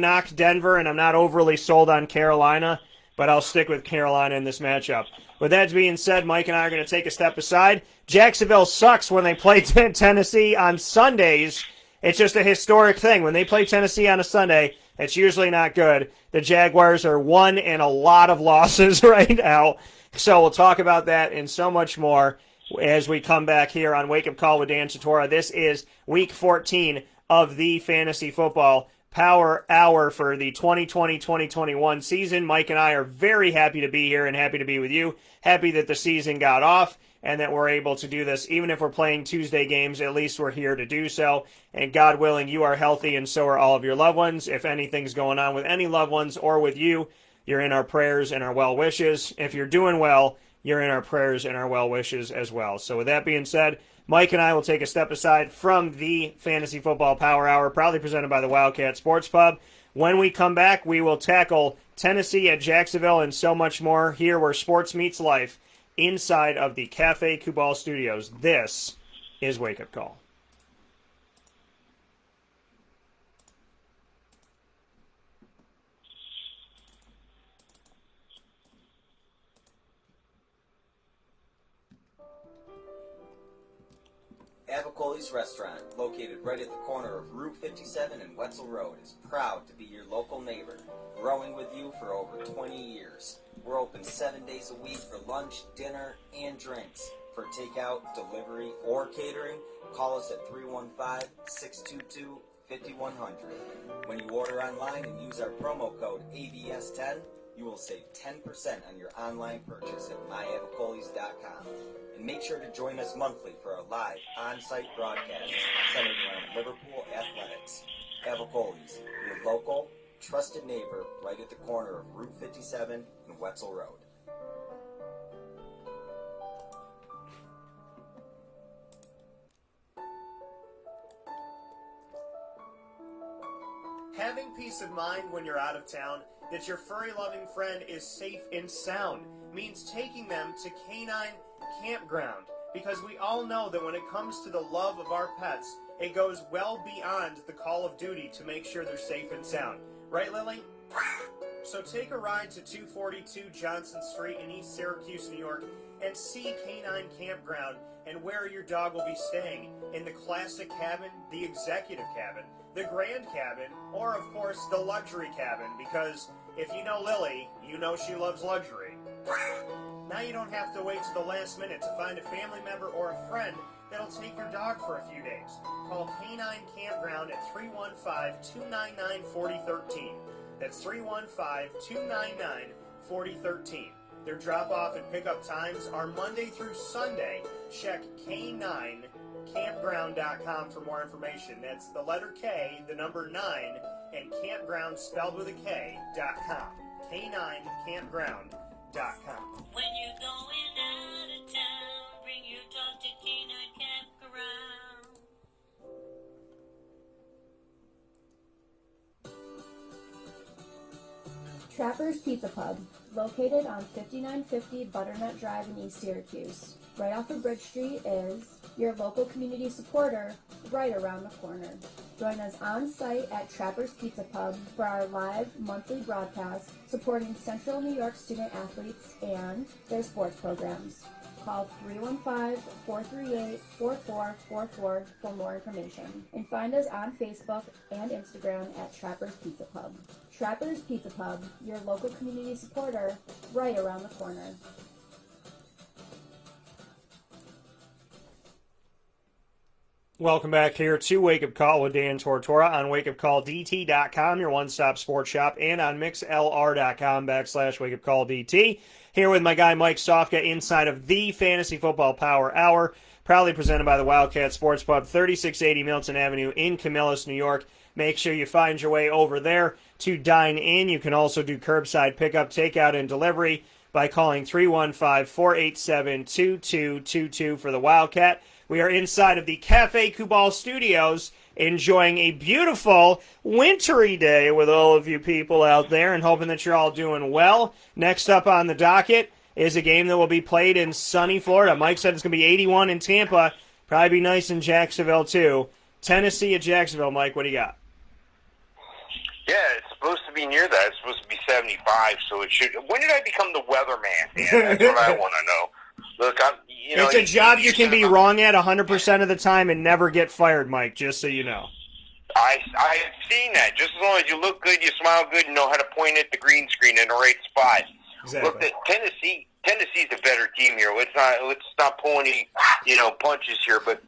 knock Denver, and I'm not overly sold on Carolina, but I'll stick with Carolina in this matchup. With that being said, Mike and I are going to take a step aside. Jacksonville sucks when they play Tennessee on Sundays. It's just a historic thing. When they play Tennessee on a Sunday, it's usually not good. The Jaguars are 1 and a lot of losses right now. So we'll talk about that and so much more as we come back here on Wake Up Call with Dan Tortora. This is Week 14 of the Fantasy Football Power Hour for the 2020-2021 season. Mike and I are very happy to be here and happy to be with you. Happy that the season got off and that we're able to do this. Even if we're playing Tuesday games, at least we're here to do so. And God willing, you are healthy and so are all of your loved ones. If anything's going on with any loved ones or with you, you're in our prayers and our well wishes. If you're doing well, you're in our prayers and our well wishes as well. So with that being said, Mike and I will take a step aside from the Fantasy Football Power Hour, proudly presented by the Wildcat Sports Pub. When we come back, we will tackle Tennessee at Jacksonville and so much more here where sports meets life inside of the Cafe Kubal Studios. This is Wake Up Call. Avicoli's Restaurant, located right at the corner of Route 57 and Wetzel Road, is proud to be your local neighbor, growing with you for over 20 years. We're open 7 days a week for lunch, dinner, and drinks. For takeout, delivery, or catering, call us at 315-622-5100. When you order online and use our promo code ABS10, you will save 10% on your online purchase at myavicolis.com. And make sure to join us monthly for our live on-site broadcasts centered around Liverpool athletics. Avicoli's, your local, trusted neighbor right at the corner of Route 57 and Wetzel Road. Having peace of mind when you're out of town that your furry-loving friend is safe and sound means taking them to Canine Campground, because we all know that when it comes to the love of our pets, it goes well beyond the call of duty to make sure they're safe and sound. Right, Lily? So take a ride to 242 Johnson Street in East Syracuse, New York, and see Canine Campground and where your dog will be staying, in the classic cabin, the executive cabin, the grand cabin, or of course the luxury cabin, because if you know Lily, you know she loves luxury. Now you don't have to wait to the last minute to find a family member or a friend that'll take your dog for a few days. Call Canine Campground at 315-299-4013. That's 315-299-4013. Their drop-off and pickup times are Monday through Sunday. Check K9campground.com for more information. That's the letter K, the number 9, and campground spelled with a K.com. K9campground.com. When you're going out of town, bring your dog to Canine Campground. Trapper's Pizza Pub, located on 5950 Butternut Drive in East Syracuse. Right off of Bridge Street is your local community supporter right around the corner. Join us on site at Trapper's Pizza Pub for our live monthly broadcast supporting Central New York student athletes and their sports programs. Call 315-438-4444 for more information. And find us on Facebook and Instagram at Trapper's Pizza Pub. Trapper's Pizza Pub, your local community supporter, right around the corner. Welcome back here to Wake Up Call with Dan Tortora on WakeUpCallDT.com, your one-stop sports shop, and on MixLR.com/WakeUpCallDT. Here with my guy Mike Sofka inside of the Fantasy Football Power Hour, proudly presented by the Wildcat Sports Pub, 3680 Milton Avenue in Camillus, New York. Make sure you find your way over there to dine in. You can also do curbside pickup, takeout, and delivery by calling 315-487-2222 for the Wildcat. We are inside of the Cafe Kubal Studios enjoying a beautiful wintry day with all of you people out there and hoping that you're all doing well. Next up on the docket is a game that will be played in sunny Florida. Mike said it's going to be 81 in Tampa. Probably be nice in Jacksonville, too. Tennessee at Jacksonville. Mike, what do you got? Yeah, it's supposed to be near that. It's supposed to be 75, so it should. When did I become the weatherman, Dan? That's what I want to know. Look, it's a job you can be wrong at 100% of the time and never get fired, Mike, just so you know. I've seen that. Just as long as you look good, you smile good, and know how to point at the green screen in the right spot. Exactly. Look, Tennessee's a better team here. Let's not pull any punches here, but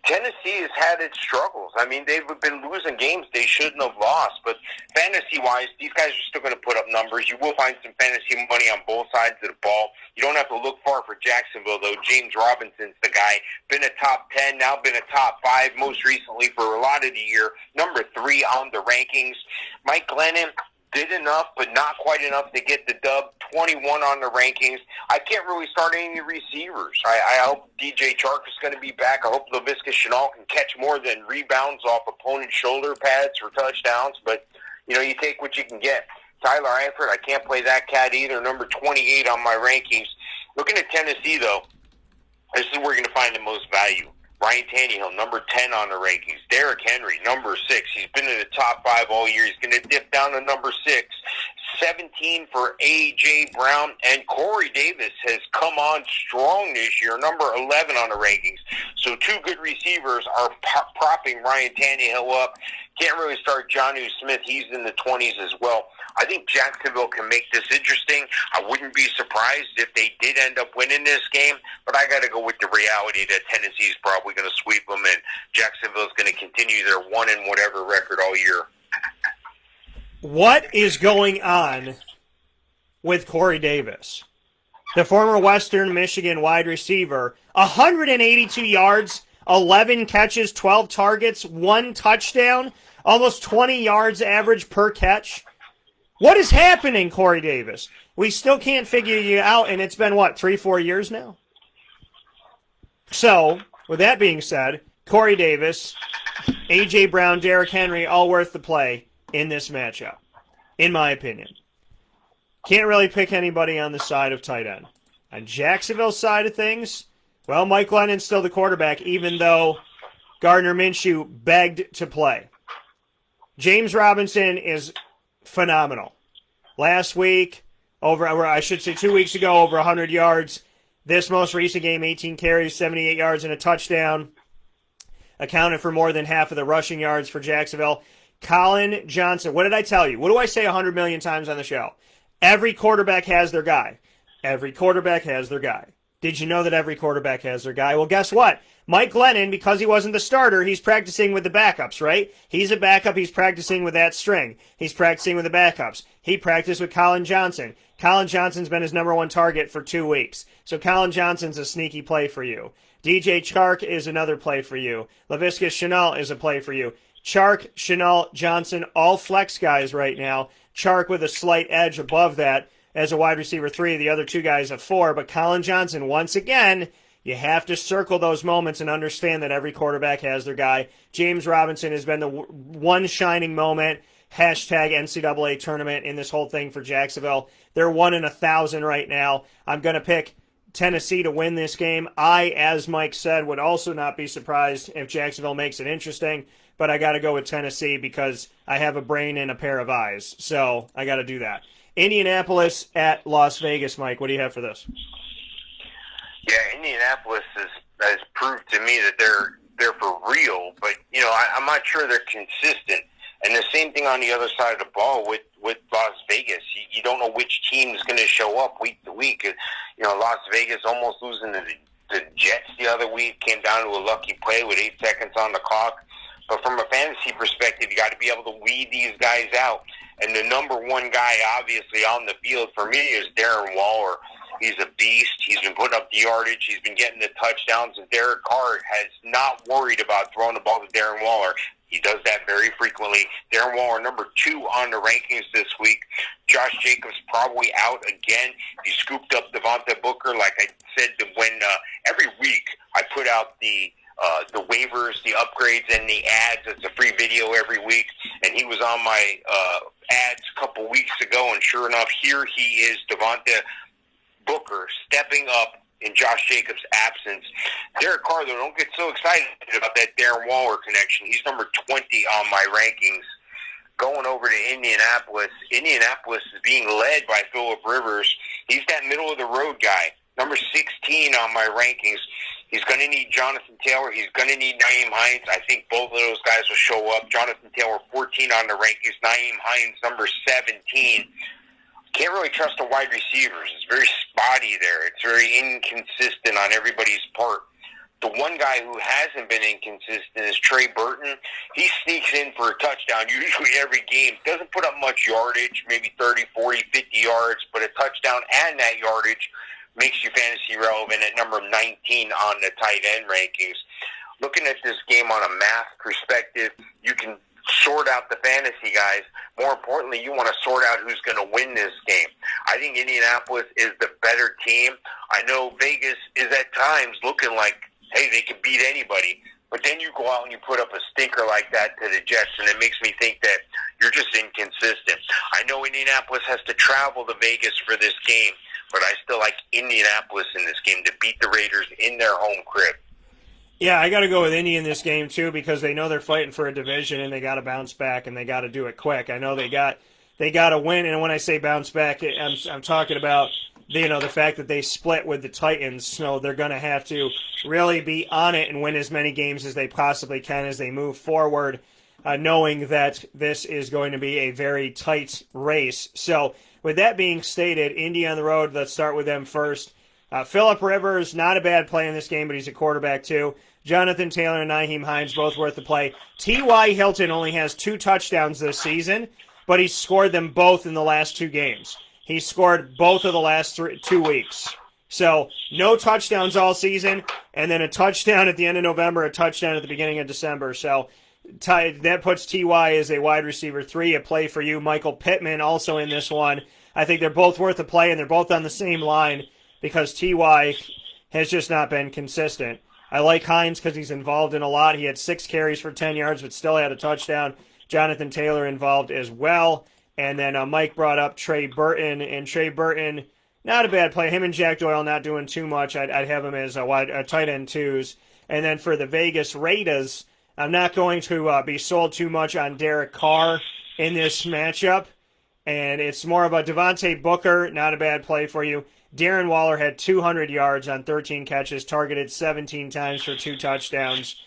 Tennessee has had its struggles. I mean, they've been losing games they shouldn't have lost. But fantasy-wise, these guys are still going to put up numbers. You will find some fantasy money on both sides of the ball. You don't have to look far for Jacksonville, though. James Robinson's the guy. Been a top 10, now been a top 5, most recently for a lot of the year. Number 3 on the rankings. Mike Glennon did enough, but not quite enough to get the dub. 21 on the rankings. I can't really start any receivers. I hope DJ Chark is going to be back. I hope LaVisca Chenault can catch more than rebounds off opponent's shoulder pads for touchdowns. But, you take what you can get. Tyler Eifert, I can't play that cat either. Number 28 on my rankings. Looking at Tennessee, though, this is where you're going to find the most value. Ryan Tannehill, number 10 on the rankings. Derrick Henry, number 6. He's been in the top 5 all year. He's going to dip down to number 6. 17 for A.J. Brown, and Corey Davis has come on strong this year, number 11 on the rankings. So two good receivers are propping Ryan Tannehill up. Can't really start Jonnu Smith. He's in the 20s as well. I think Jacksonville can make this interesting. I wouldn't be surprised if they did end up winning this game, but I got to go with the reality that Tennessee's probably going to sweep them, and Jacksonville's going to continue their one and whatever record all year. What is going on with Corey Davis? The former Western Michigan wide receiver, 182 yards, 11 catches, 12 targets, 1 touchdown, almost 20 yards average per catch. What is happening, Corey Davis? We still can't figure you out, and it's been, 3-4 years now? So, with that being said, Corey Davis, A.J. Brown, Derrick Henry, all worth the play in this matchup, in my opinion. Can't really pick anybody on the side of tight end. On Jacksonville's side of things, well, Mike Glennon's still the quarterback, even though Gardner Minshew begged to play. James Robinson is phenomenal. Last week, 2 weeks ago, over 100 yards. This most recent game, 18 carries, 78 yards, and a touchdown. Accounted for more than half of the rushing yards for Jacksonville. Colin Johnson, what did I tell you? What do I say 100 million times on the show? Every quarterback has their guy. Every quarterback has their guy. Did you know that every quarterback has their guy? Well, guess what? Mike Glennon, because he wasn't the starter, he's practicing with the backups, right? He's a backup. He's practicing with that string. He's practicing with the backups. He practiced with Colin Johnson. Colin Johnson's been his number 1 target for 2 weeks. So Colin Johnson's a sneaky play for you. DJ Chark is another play for you. Laviska Shenault is a play for you. Chark, Shenault, Johnson, all flex guys right now. Chark with a slight edge above that as a wide receiver 3. The other 2 guys a 4. But Colin Johnson, once again, you have to circle those moments and understand that every quarterback has their guy. James Robinson has been the one shining moment. Hashtag NCAA tournament in this whole thing for Jacksonville. They're 1 in 1,000 right now. I'm going to pick Tennessee to win this game. I, as Mike said, would also not be surprised if Jacksonville makes it interesting, but I got to go with Tennessee because I have a brain and a pair of eyes. So I got to do that. Indianapolis at Las Vegas, Mike. What do you have for this? Yeah, Indianapolis has proved to me that they're for real, but I'm not sure they're consistent. And the same thing on the other side of the ball with Las Vegas. You don't know which team is going to show up week to week. Las Vegas almost losing to the Jets the other week, came down to a lucky play with 8 seconds on the clock. But from a fantasy perspective, you got to be able to weed these guys out. And the number 1 guy, obviously, on the field for me is Darren Waller. He's a beast. He's been putting up the yardage. He's been getting the touchdowns. And Derek Carr has not worried about throwing the ball to Darren Waller. He does that very frequently. Darren Waller, number 2 on the rankings this week. Josh Jacobs probably out again. He scooped up Devontae Booker. Like I said, when every week I put out the waivers, the upgrades, and the ads. It's a free video every week. And he was on my ads a couple weeks ago. And sure enough, here he is, Devontae Booker, stepping up in Josh Jacobs' absence. Derek Carr, though, don't get so excited about that Darren Waller connection. He's number 20 on my rankings. Going over to Indianapolis. Indianapolis is being led by Phillip Rivers. He's that middle-of-the-road guy. Number 16 on my rankings. He's going to need Jonathan Taylor. He's going to need Nyheim Hines. I think both of those guys will show up. Jonathan Taylor, 14 on the rankings. Nyheim Hines, number 17. Can't really trust the wide receivers. It's very spotty there. It's very inconsistent on everybody's part. The one guy who hasn't been inconsistent is Trey Burton. He sneaks in for a touchdown usually every game. Doesn't put up much yardage, maybe 30, 40, 50 yards, but a touchdown and that yardage makes you fantasy relevant at number 19 on the tight end rankings. Looking at this game on a math perspective, you can sort out the fantasy guys. More importantly, you want to sort out who's going to win this game. I think Indianapolis is the better team. I know Vegas is at times looking like, hey, they could beat anybody. But then you go out and you put up a stinker like that to the Jets, and it makes me think that you're just inconsistent. I know Indianapolis has to travel to Vegas for this game, but I still like Indianapolis in this game to beat the Raiders in their home crib. Yeah, I got to go with Indy in this game, too, because they know they're fighting for a division, and they got to bounce back, and they got to do it quick. I know they got They got to win, and when I say bounce back, I'm talking about the fact that they split with the Titans. So they're going to have to really be on it and win as many games as they possibly can as they move forward, knowing that this is going to be a very tight race. So with that being stated, Indy on the road, let's start with them first. Phillip Rivers, not a bad play in this game, but he's a quarterback too. Jonathan Taylor and Nyheim Hines, both worth the play. T.Y. Hilton only has 2 touchdowns this season, but he scored them both in the last 2 games. He scored both of the last 2 weeks. So no touchdowns all season, and then a touchdown at the end of November, a touchdown at the beginning of December. So that puts T.Y. as a wide receiver 3, a play for you. Michael Pittman also in this one. I think they're both worth a play, and they're both on the same line because T.Y. has just not been consistent. I like Hines because he's involved in a lot. He had 6 carries for 10 yards, but still had a touchdown. Jonathan Taylor involved as well. And then Mike brought up Trey Burton, and Trey Burton, not a bad play. Him and Jack Doyle not doing too much. I'd have him as a tight end 2s. And then for the Vegas Raiders, I'm not going to be sold too much on Derek Carr in this matchup. And it's more about Devontae Booker, not a bad play for you. Darren Waller had 200 yards on 13 catches, targeted 17 times for 2 touchdowns.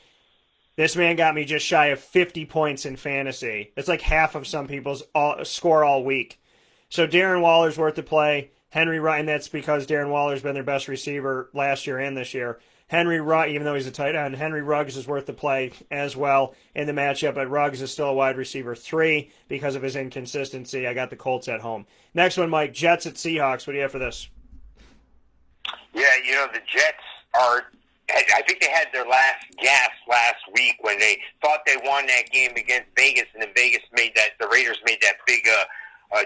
This man got me just shy of 50 points in fantasy. It's like half of some people's score all week. So Darren Waller's worth the play. Henry Ruggs, and that's because Darren Waller's been their best receiver last year and this year. Henry Ruggs, even though he's a tight end, Henry Ruggs is worth the play as well in the matchup, but Ruggs is still a wide receiver 3 because of his inconsistency. I got the Colts at home. Next one, Mike, Jets at Seahawks. What do you have for this? Yeah, the Jets are, I think they had their last gasp last week when they thought they won that game against Vegas, and then the Raiders made that big,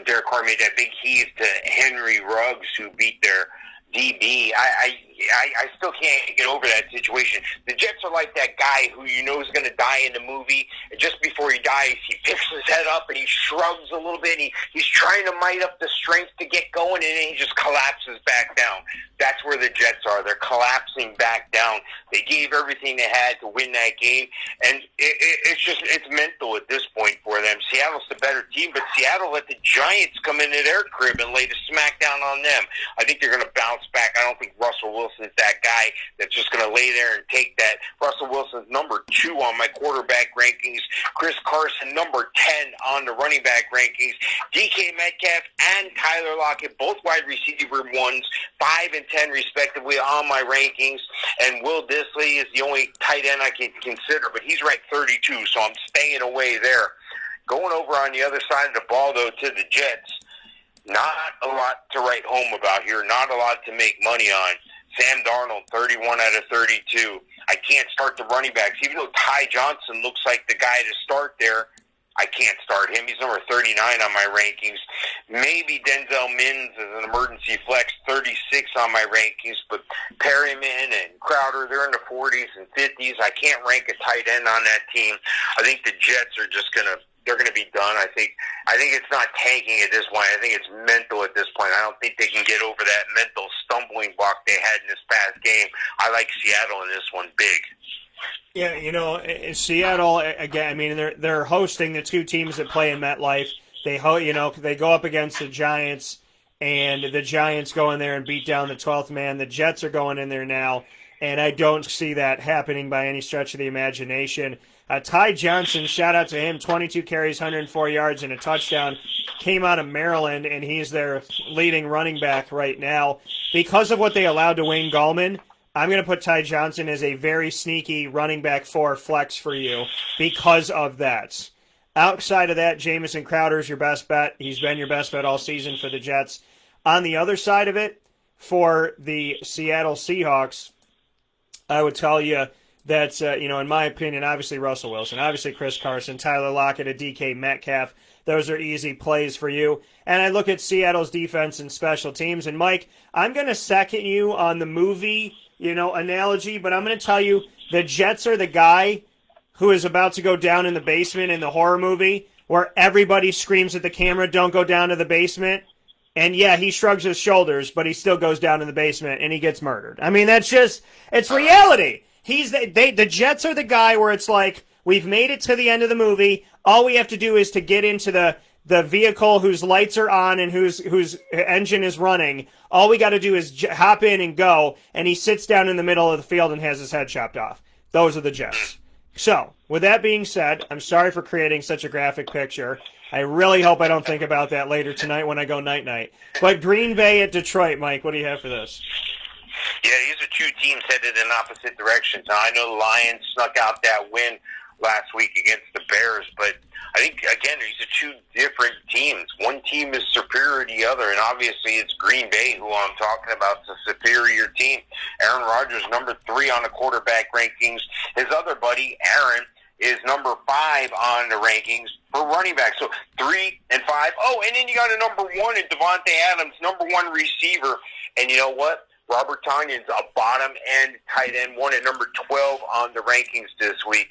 Derek Carr made that big heave to Henry Ruggs, who beat their DB. I still can't get over that situation. The Jets are like that guy who you know is going to die in the movie, and just before he dies, he picks his head up and he shrugs a little bit. And he's trying to might up the strength to get going, and then he just collapses back down. That's where the Jets are. They're collapsing back down. They gave everything they had to win that game, and it's mental at this point for them. Seattle's the better team, but Seattle let the Giants come into their crib and lay the smack down on them. I think they're going to bounce back. I don't think Russell Wilson's that guy that's just going to lay there and take that. Russell Wilson's number 2 on my quarterback rankings. Chris Carson, number 10 on the running back rankings. DK Metcalf and Tyler Lockett, both wide receiver 1s, 5 and 10 respectively on my rankings. And Will Dissly is the only tight end I can consider, but he's ranked 32, so I'm staying away there. Going over on the other side of the ball, though, to the Jets, not a lot to write home about here, not a lot to make money on. Sam Darnold, 31 out of 32. I can't start the running backs. Even though Ty Johnson looks like the guy to start there, I can't start him. He's number 39 on my rankings. Maybe Denzel Mims as an emergency flex, 36 on my rankings. But Perryman and Crowder, they're in the 40s and 50s. I can't rank a tight end on that team. I think the Jets are just they're going to be done. I think it's not tanking at this point. I think it's mental at this point. I don't think they can get over that mental stumbling block they had in this past game. I like Seattle in this one big. Yeah, Seattle again. I mean, they're hosting the 2 teams that play in MetLife. They go up against the Giants, and the Giants go in there and beat down the 12th man. The Jets are going in there now, and I don't see that happening by any stretch of the imagination. Ty Johnson, shout out to him, 22 carries, 104 yards, and a touchdown. Came out of Maryland, and he's their leading running back right now. Because of what they allowed to Wayne Gallman, I'm going to put Ty Johnson as a very sneaky running back 4 flex for you because of that. Outside of that, Jamison Crowder's your best bet. He's been your best bet all season for the Jets. On the other side of it, for the Seattle Seahawks, I would tell you that, in my opinion, obviously Russell Wilson, obviously Chris Carson, Tyler Lockett, and DK Metcalf. Those are easy plays for you. And I look at Seattle's defense and special teams. And, Mike, I'm going to second you on the movie, analogy, but I'm going to tell you the Jets are the guy who is about to go down in the basement in the horror movie where everybody screams at the camera, don't go down to the basement. And, yeah, he shrugs his shoulders, but he still goes down in the basement and he gets murdered. I mean, it's reality. The Jets are the guy where it's like, we've made it to the end of the movie. All we have to do is to get into the vehicle whose lights are on and whose engine is running. All we got to do is hop in and go, and he sits down in the middle of the field and has his head chopped off. Those are the Jets. So, with that being said, I'm sorry for creating such a graphic picture. I really hope I don't think about that later tonight when I go night-night. But Green Bay at Detroit, Mike, what do you have for this? Yeah, these are two teams headed in opposite directions. Now, I know the Lions snuck out that win last week against the Bears, but I think, again, these are two different teams. One team is superior to the other, and obviously it's Green Bay who I'm talking about, the superior team. Aaron Rodgers, number 3 on the quarterback rankings. His other buddy, Aaron, is number 5 on the rankings for running back. So 3 and 5. Oh, and then you got a number 1 in Devontae Adams, number 1 receiver. And you know what? Robert Tonyan's a bottom-end tight end, 1 at number 12 on the rankings this week.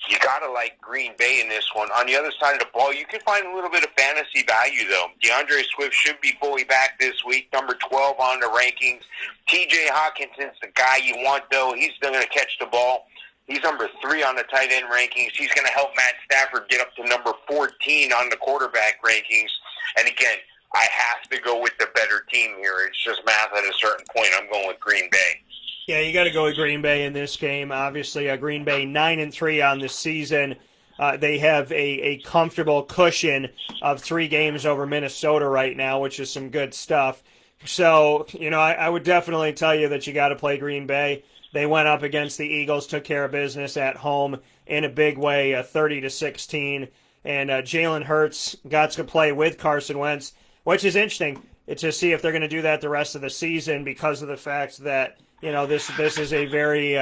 You got to like Green Bay in this one. On the other side of the ball, you can find a little bit of fantasy value, though. DeAndre Swift should be fully back this week, number 12 on the rankings. T.J. Hawkinson's the guy you want, though. He's still going to catch the ball. He's number 3 on the tight end rankings. He's going to help Matt Stafford get up to number 14 on the quarterback rankings. And again, I have to go with the better team here. It's just math at a certain point. I'm going with Green Bay. Yeah, you got to go with Green Bay in this game. Obviously, Green Bay 9-3 on the season. They have a comfortable cushion of 3 games over Minnesota right now, which is some good stuff. So, I would definitely tell you that you got to play Green Bay. They went up against the Eagles, took care of business at home in a big way, 30-16. And Jalen Hurts got to play with Carson Wentz, which is interesting to see if they're going to do that the rest of the season because of the fact that this is a very,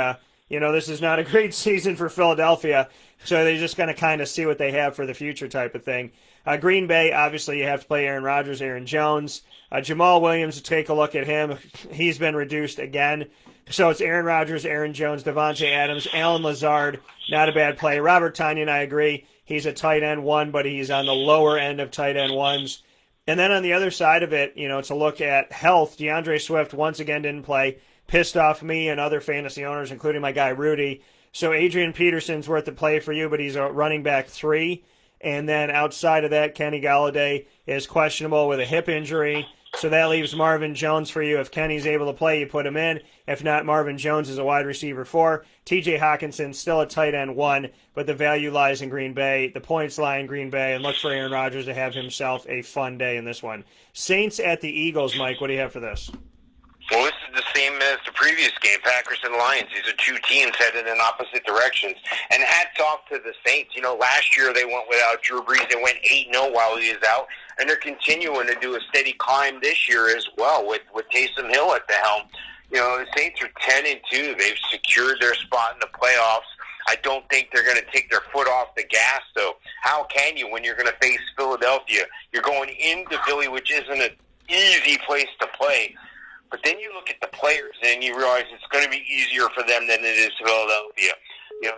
this is not a great season for Philadelphia. So they're just going to kind of see what they have for the future type of thing. Green Bay, obviously, you have to play Aaron Rodgers, Aaron Jones. Jamal Williams, take a look at him. He's been reduced again. So it's Aaron Rodgers, Aaron Jones, Devontae Adams, Allen Lazard. Not a bad play. Robert Tonyan, I agree. He's a tight end 1, but he's on the lower end of tight end 1s. And then on the other side of it, to look at health, DeAndre Swift once again didn't play. Pissed off me and other fantasy owners, including my guy Rudy. So Adrian Peterson's worth the play for you, but he's a running back 3. And then outside of that, Kenny Galladay is questionable with a hip injury. So that leaves Marvin Jones for you. If Kenny's able to play, you put him in. If not, Marvin Jones is a wide receiver 4. T.J. Hawkinson still a tight end 1, but the value lies in Green Bay. The points lie in Green Bay, and look for Aaron Rodgers to have himself a fun day in this one. Saints at the Eagles, Mike. What do you have for this? Well, this is the same as the previous game, Packers and Lions. These are two teams headed in opposite directions. And hats off to the Saints. Last year they went without Drew Brees. They went 8-0 while he was out. And they're continuing to do a steady climb this year as well with Taysom Hill at the helm. The Saints are 10-2. They've secured their spot in the playoffs. I don't think they're going to take their foot off the gas, though. How can you when you're going to face Philadelphia? You're going into Philly, which isn't an easy place to play. But then you look at the players and you realize it's going to be easier for them than it is Philadelphia.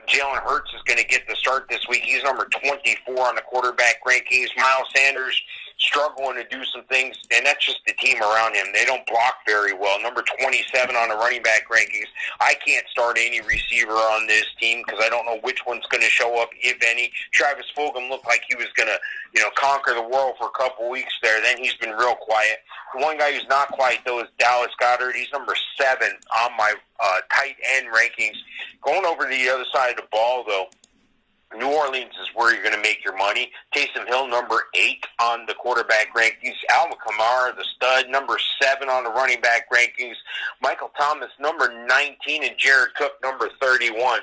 Jalen Hurts is going to get the start this week. He's number 24 on the quarterback rankings. Miles Sanders struggling to do some things, and that's just the team around him. They don't block very well. Number 27 on the running back rankings. I can't start any receiver on this team because I don't know which one's going to show up, if any. Travis Fulgham looked like he was going to, conquer the world for a couple weeks there. Then he's been real quiet. The one guy who's not quiet, though, is Dallas Goedert. He's number 7 on my tight end rankings. Going over to the other side of the ball, though, New Orleans is where you're going to make your money. Taysom Hill, number 8 on the quarterback rankings. Alvin Kamara, the stud, number 7 on the running back rankings. Michael Thomas, number 19, and Jared Cook, number 31.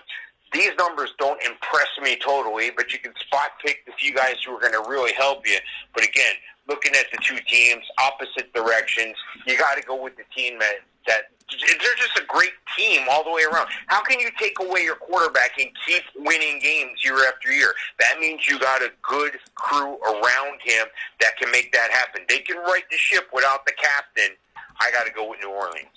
These numbers don't impress me totally, but you can spot pick the few guys who are going to really help you. But again, looking at the two teams, opposite directions, you got to go with the team that they're just a great team all the way around. How can you take away your quarterback and keep winning games year after year? That means you got a good crew around him that can make that happen. They can right the ship without the captain. I got to go with New Orleans.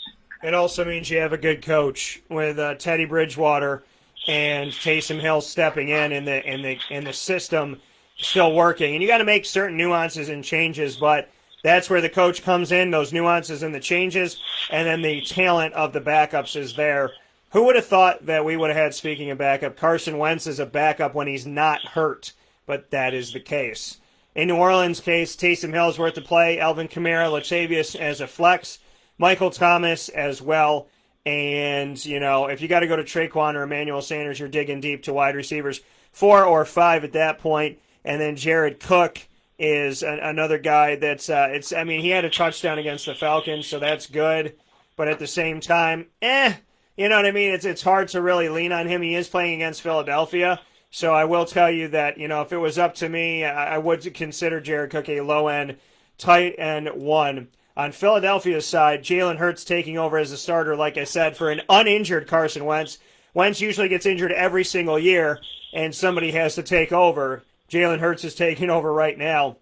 It also means you have a good coach with Teddy Bridgewater and Taysom Hill stepping in the system still working. And you got to make certain nuances and changes, but that's where the coach comes in, those nuances and the changes, and then the talent of the backups is there. Who would have thought that we would have had, speaking of backup, Carson Wentz as a backup when he's not hurt, but that is the case. In New Orleans' case, Taysom Hill is worth the play. Alvin Kamara, Latavius as a flex. Michael Thomas as well. And, you know, if you got to go to Traquan or Emmanuel Sanders, you're digging deep to wide receivers 4 or 5 at that point. And then Jared Cook is another guy that's, he had a touchdown against the Falcons, so that's good. But at the same time, you know what I mean? It's hard to really lean on him. He is playing against Philadelphia. So I will tell you that, you know, if it was up to me, I would consider Jared Cook a low-end tight end 1. On Philadelphia's side, Jalen Hurts taking over as a starter, like I said, for an uninjured Carson Wentz. Wentz usually gets injured every single year, and somebody has to take over. Jalen Hurts is taking over right now.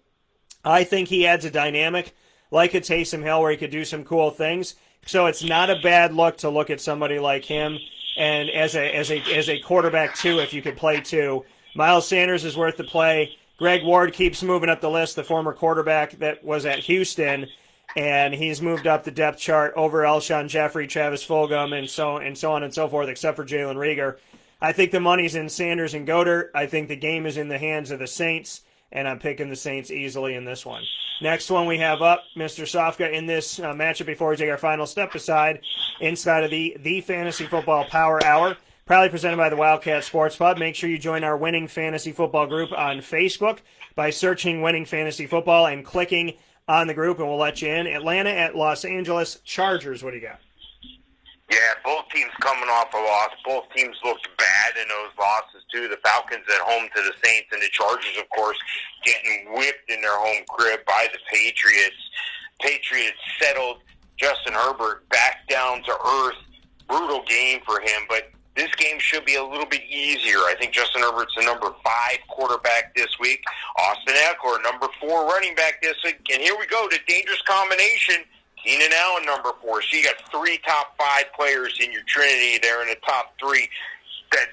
I think he adds a dynamic like a Taysom Hill where he could do some cool things. So it's not a bad look to look at somebody like him. And as a quarterback, too, if you could play 2. Miles Sanders is worth the play. Greg Ward keeps moving up the list, the former quarterback that was at Houston. And he's moved up the depth chart over Alshon Jeffrey, Travis Fulgham, and so on and so forth, except for Jalen Reagor. I think the money's in Sanders and Goddard. I think the game is in the hands of the Saints, and I'm picking the Saints easily in this one. Next one we have up, Mr. Sofka, in this matchup before we take our final step inside of the Fantasy Football Power Hour, proudly presented by the Wildcat Sports Pub. Make sure you join our Winning Fantasy Football group on Facebook by searching Winning Fantasy Football and clicking on the group, and we'll let you in. Atlanta at Los Angeles Chargers. What do you got? Yeah, both teams coming off a loss. Both teams looked bad in those losses, too. The Falcons at home to the Saints, and the Chargers, of course, getting whipped in their home crib by the Patriots. Patriots settled Justin Herbert back down to earth. Brutal game for him, but this game should be a little bit easier. I think Justin Herbert's the number 5 quarterback this week. Austin Eckler, number 4 running back this week. And here we go, the dangerous combination. Keenan Allen, number 4. So you got 3 top 5 players in your trinity there in the top 3.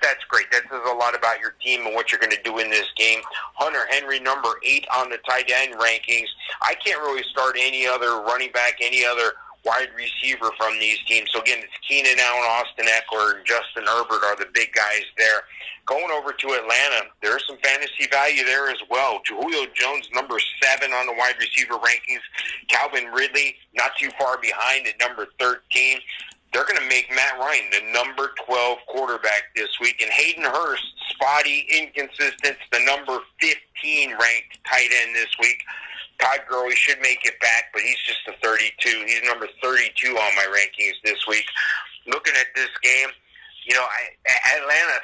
That's great. That says a lot about your team and what you're going to do in this game. Hunter Henry, number 8 on the tight end rankings. I can't really start any other running back, any other wide receiver from these teams. So again, it's Keenan Allen, Austin Eckler, and Justin Herbert are the big guys there. Going over to Atlanta, there's some fantasy value there as well. Julio Jones, number 7 on the wide receiver rankings. Calvin Ridley, not too far behind at number 13. They're going to make Matt Ryan the number 12 quarterback this week. And Hayden Hurst, spotty, inconsistent, the number 15 ranked tight end this week. Todd Gurley should make it back, but he's just a 32. He's number 32 on my rankings this week. Looking at this game, you know, Atlanta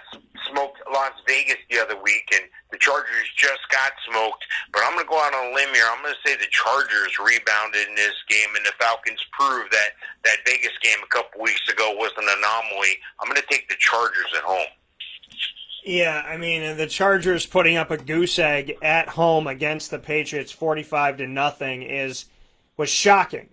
smoked Las Vegas the other week, and the Chargers just got smoked. But I'm going to go out on a limb here. I'm going to say the Chargers rebounded in this game, and the Falcons proved that Vegas game a couple weeks ago was an anomaly. I'm going to take the Chargers at home. Yeah, I mean, the Chargers putting up a goose egg at home against the Patriots 45-0 was shocking.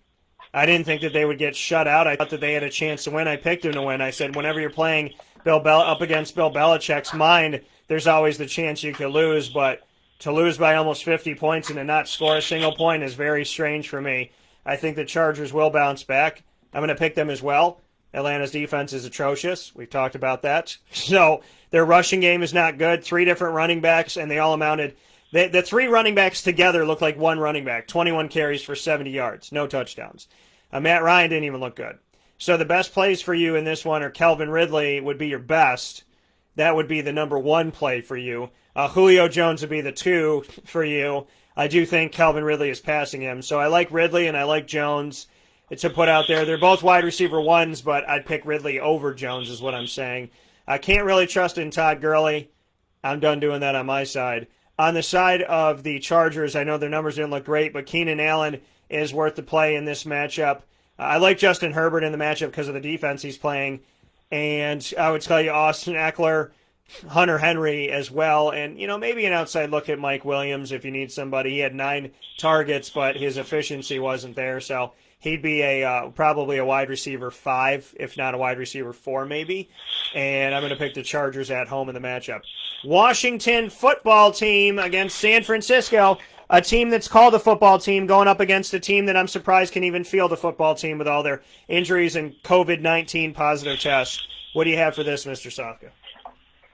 I didn't think that they would get shut out. I thought that they had a chance to win. I picked them to win. I said, whenever you're playing up against Bill Belichick's mind, there's always the chance you could lose, but to lose by almost 50 points and to not score a single point is very strange for me. I think the Chargers will bounce back. I'm going to pick them as well. Atlanta's defense is atrocious. We've talked about that. So their rushing game is not good. 3 different running backs, and they all amounted. The 3 running backs together look like one running back. 21 carries for 70 yards. No touchdowns. Matt Ryan didn't even look good. So the best plays for you in this one are Calvin Ridley would be your best. That would be the number 1 play for you. Julio Jones would be the 2 for you. I do think Calvin Ridley is passing him. So I like Ridley and I like Jones to put out there. They're both wide receiver 1s, but I'd pick Ridley over Jones is what I'm saying. I can't really trust in Todd Gurley. I'm done doing that on my side. On the side of the Chargers, I know their numbers didn't look great, but Keenan Allen is worth the play in this matchup. I like Justin Herbert in the matchup because of the defense he's playing. And I would tell you Austin Eckler, Hunter Henry as well. And, you know, maybe an outside look at Mike Williams if you need somebody. He had 9 targets, but his efficiency wasn't there. So he'd be probably a wide receiver 5, if not a wide receiver 4 maybe. And I'm going to pick the Chargers at home in the matchup. Washington football team against San Francisco. A team that's called a football team going up against a team that I'm surprised can even field a football team with all their injuries and COVID-19 positive tests. What do you have for this, Mr. Sofka?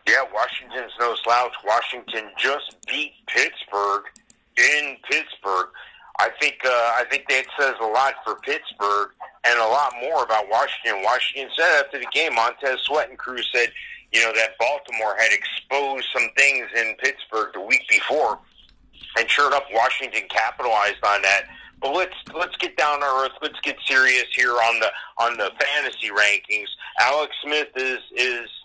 Yeah, Washington's no slouch. Washington just beat Pittsburgh in Pittsburgh. I think that says a lot for Pittsburgh and a lot more about Washington. Washington said after the game, Montez Sweat and crew said, that Baltimore had exposed some things in Pittsburgh the week before, and sure enough, Washington capitalized on that. But let's get down to earth. Let's get serious here on the fantasy rankings. Alex Smith is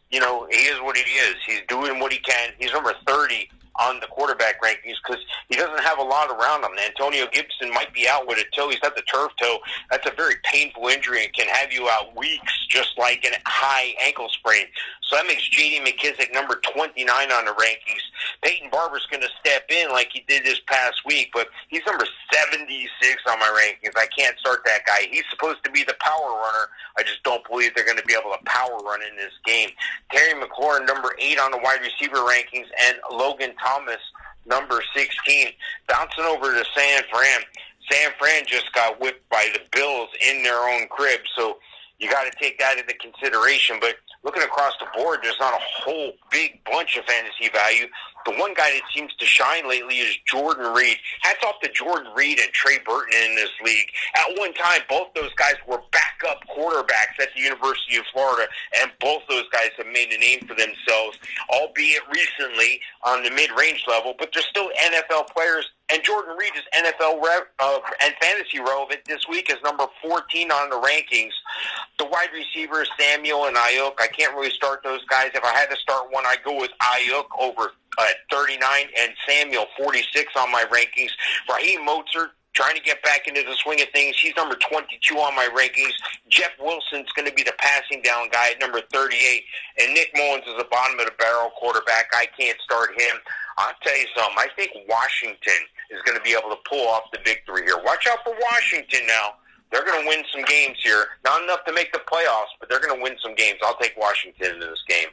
he is what he is. He's doing what he can. He's number 30 on the quarterback rankings because he doesn't have a lot around him. Antonio Gibson might be out with a toe. He's got the turf toe. That's a very painful injury and can have you out weeks, just like a high ankle sprain. So that makes J.D. McKissick number 29 on the rankings. Peyton Barber's going to step in like he did this past week, but he's number 76 on my rankings. I can't start that guy. He's supposed to be the power runner. I just don't believe they're going to be able to power run in this game. Terry McLaurin, number 8 on the wide receiver rankings, and Logan Thomas, number 16. Bouncing over to San Fran. San Fran just got whipped by the Bills in their own crib, so you got to take that into consideration. But looking across the board, there's not a whole big bunch of fantasy value. The one guy that seems to shine lately is Jordan Reed. Hats off to Jordan Reed and Trey Burton in this league. At one time, both those guys were backup quarterbacks at the University of Florida, and both those guys have made a name for themselves, albeit recently on the mid-range level, but they're still NFL players. And Jordan Reed is NFL and fantasy relevant this week as number 14 on the rankings. The wide receivers, Samuel and Ayuk, I can't really start those guys. If I had to start one, I'd go with Ayuk over 39 and Samuel 46 on my rankings. Raheem Mostert, trying to get back into the swing of things. He's number 22 on my rankings. Jeff Wilson's going to be the passing down guy at number 38. And Nick Mullins is a bottom-of-the-barrel quarterback. I can't start him. I'll tell you something. I think Washington is going to be able to pull off the victory here. Watch out for Washington now. They're going to win some games here. Not enough to make the playoffs, but they're going to win some games. I'll take Washington in this game.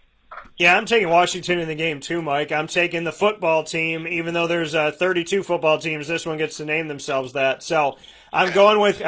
Yeah, I'm taking Washington in the game too, Mike. I'm taking the football team, even though there's 32 football teams. This one gets to name themselves that. So I'm going with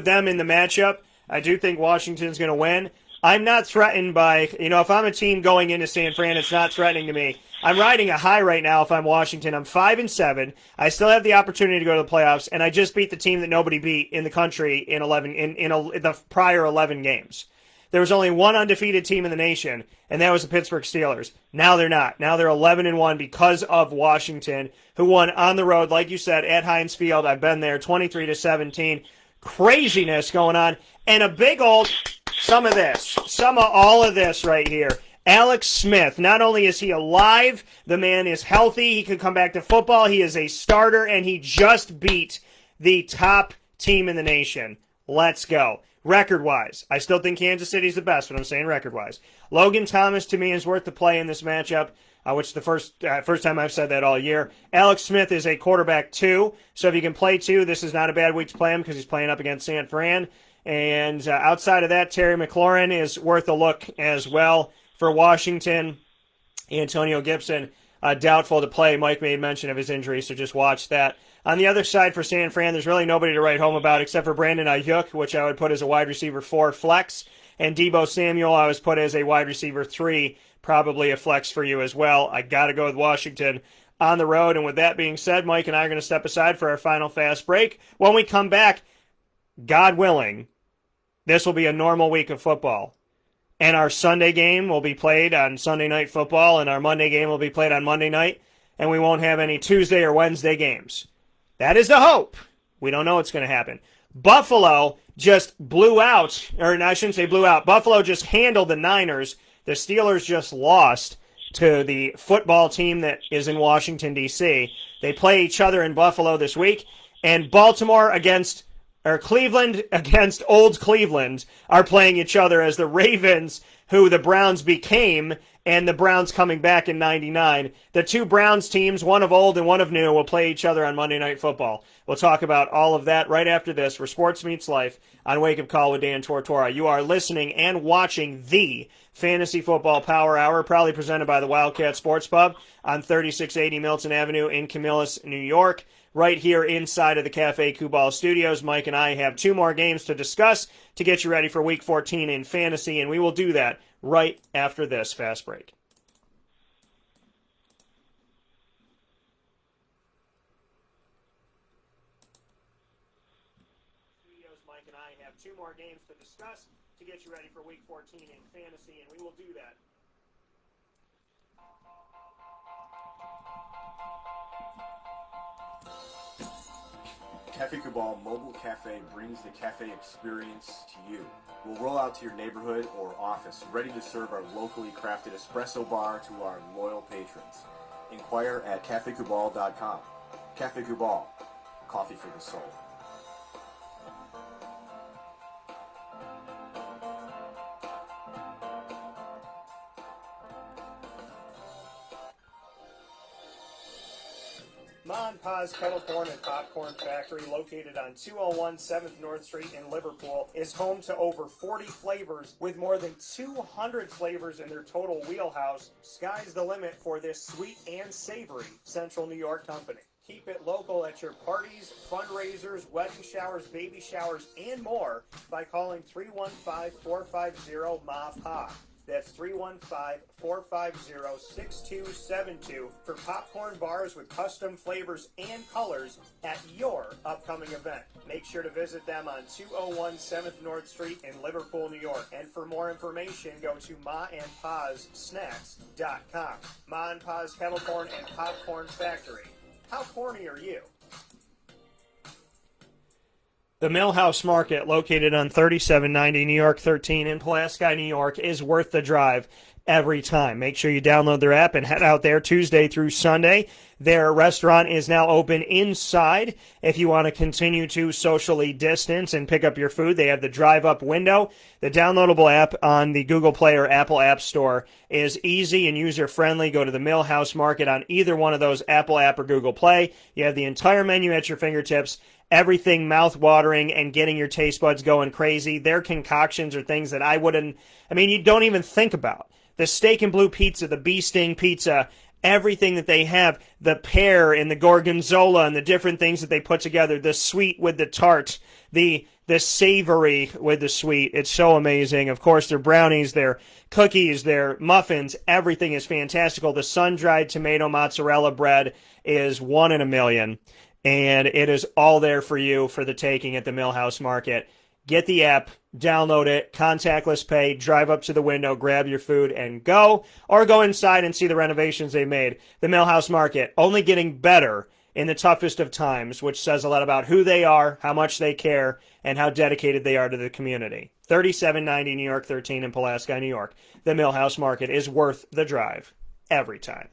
them in the matchup. I do think Washington's going to win. I'm not threatened by, if I'm a team going into San Fran, it's not threatening to me. I'm riding a high right now if I'm Washington. I'm 5-7. I still have the opportunity to go to the playoffs, and I just beat the team that nobody beat in the country in the prior 11 games. There was only one undefeated team in the nation, and that was the Pittsburgh Steelers. Now they're not. Now they're 11-1 because of Washington, who won on the road, like you said, at Heinz Field. I've been there, 23-17. Craziness going on, and a big old some of all of this right here. Alex Smith, not only is he alive, the man is healthy, he could come back to football, he is a starter, and he just beat the top team in the nation. Let's go. Record-wise, I still think Kansas City's the best, but I'm saying record-wise. Logan Thomas, to me, is worth the play in this matchup, which the first time I've said that all year. Alex Smith is a quarterback 2, so if you can play 2, this is not a bad week to play him because he's playing up against San Fran. And outside of that, Terry McLaurin is worth a look as well. For Washington, Antonio Gibson, doubtful to play. Mike made mention of his injury, so just watch that. On the other side for San Fran, there's really nobody to write home about except for Brandon Ayuk, which I would put as a wide receiver 4 flex. And Deebo Samuel, I was put as a wide receiver 3, probably a flex for you as well. I got to go with Washington on the road. And with that being said, Mike and I are going to step aside for our final fast break. When we come back, God willing, this will be a normal week of football. And our Sunday game will be played on Sunday Night Football, and our Monday game will be played on Monday night, and we won't have any Tuesday or Wednesday games. That is the hope. We don't know what's going to happen. Buffalo just blew out, or I shouldn't say blew out. Buffalo just handled the Niners. The Steelers just lost to the football team that is in Washington, D.C. They play each other in Buffalo this week, and Cleveland against old Cleveland are playing each other as the Ravens, who the Browns became, and the Browns coming back in 99. The two Browns teams, one of old and one of new, will play each other on Monday Night Football. We'll talk about all of that right after this for Sports Meets Life on Wake Up Call with Dan Tortora. You are listening and watching the Fantasy Football Power Hour, proudly presented by the Wildcat Sports Pub on 3680 Milton Avenue in Camillus, New York. Right here inside of the Cafe Kubal Studios, Mike and I have 2 more games to discuss to get you ready for Week 14 in fantasy, and we will do that right after this fast break. Mike and I have 2 more games to discuss to get you ready for Week 14 in fantasy, and we will do that. Cafe Cabal Mobile Cafe brings the cafe experience to you. We'll roll out to your neighborhood or office, ready to serve our locally crafted espresso bar to our loyal patrons. Inquire at cafecubal.com. Cafe Cabal, coffee for the soul. Ma and Pa's Kettle Corn and Popcorn Factory, located on 201 7th North Street in Liverpool, is home to over 40 flavors with more than 200 flavors in their total wheelhouse. Sky's the limit for this sweet and savory Central New York company. Keep it local at your parties, fundraisers, wedding showers, baby showers, and more by calling 315-450-MA-PA. That's 315-450-6272 for popcorn bars with custom flavors and colors at your upcoming event. Make sure to visit them on 201 7th North Street in Liverpool, New York. And for more information, go to maandpazsnacks.com. Ma and Pa's Kettle Corn and Popcorn Factory. How corny are you? The Millhouse Market, located on 3790 New York 13 in Pulaski, New York, is worth the drive every time. Make sure you download their app and head out there Tuesday through Sunday. Their restaurant is now open inside. If you want to continue to socially distance and pick up your food, they have the drive-up window. The downloadable app on the Google Play or Apple App Store is easy and user-friendly. Go to the Millhouse Market on either one of those, Apple App or Google Play. You have the entire menu at your fingertips. Everything mouth-watering and getting your taste buds going crazy. Their concoctions are things that you don't even think about. The steak and blue pizza, the bee sting pizza, everything that they have, the pear and the gorgonzola and the different things that they put together, the sweet with the tart, the savory with the sweet. It's so amazing. Of course, their brownies, their cookies, their muffins, everything is fantastical. The sun-dried tomato mozzarella bread is 1 in a million. And it is all there for you for the taking at the Millhouse Market. Get the app, download it, contactless pay, drive up to the window, grab your food, and go. Or go inside and see the renovations they made. The Millhouse Market, only getting better in the toughest of times, which says a lot about who they are, how much they care, and how dedicated they are to the community. 3790 New York 13 in Pulaski, New York. The Millhouse Market is worth the drive every time.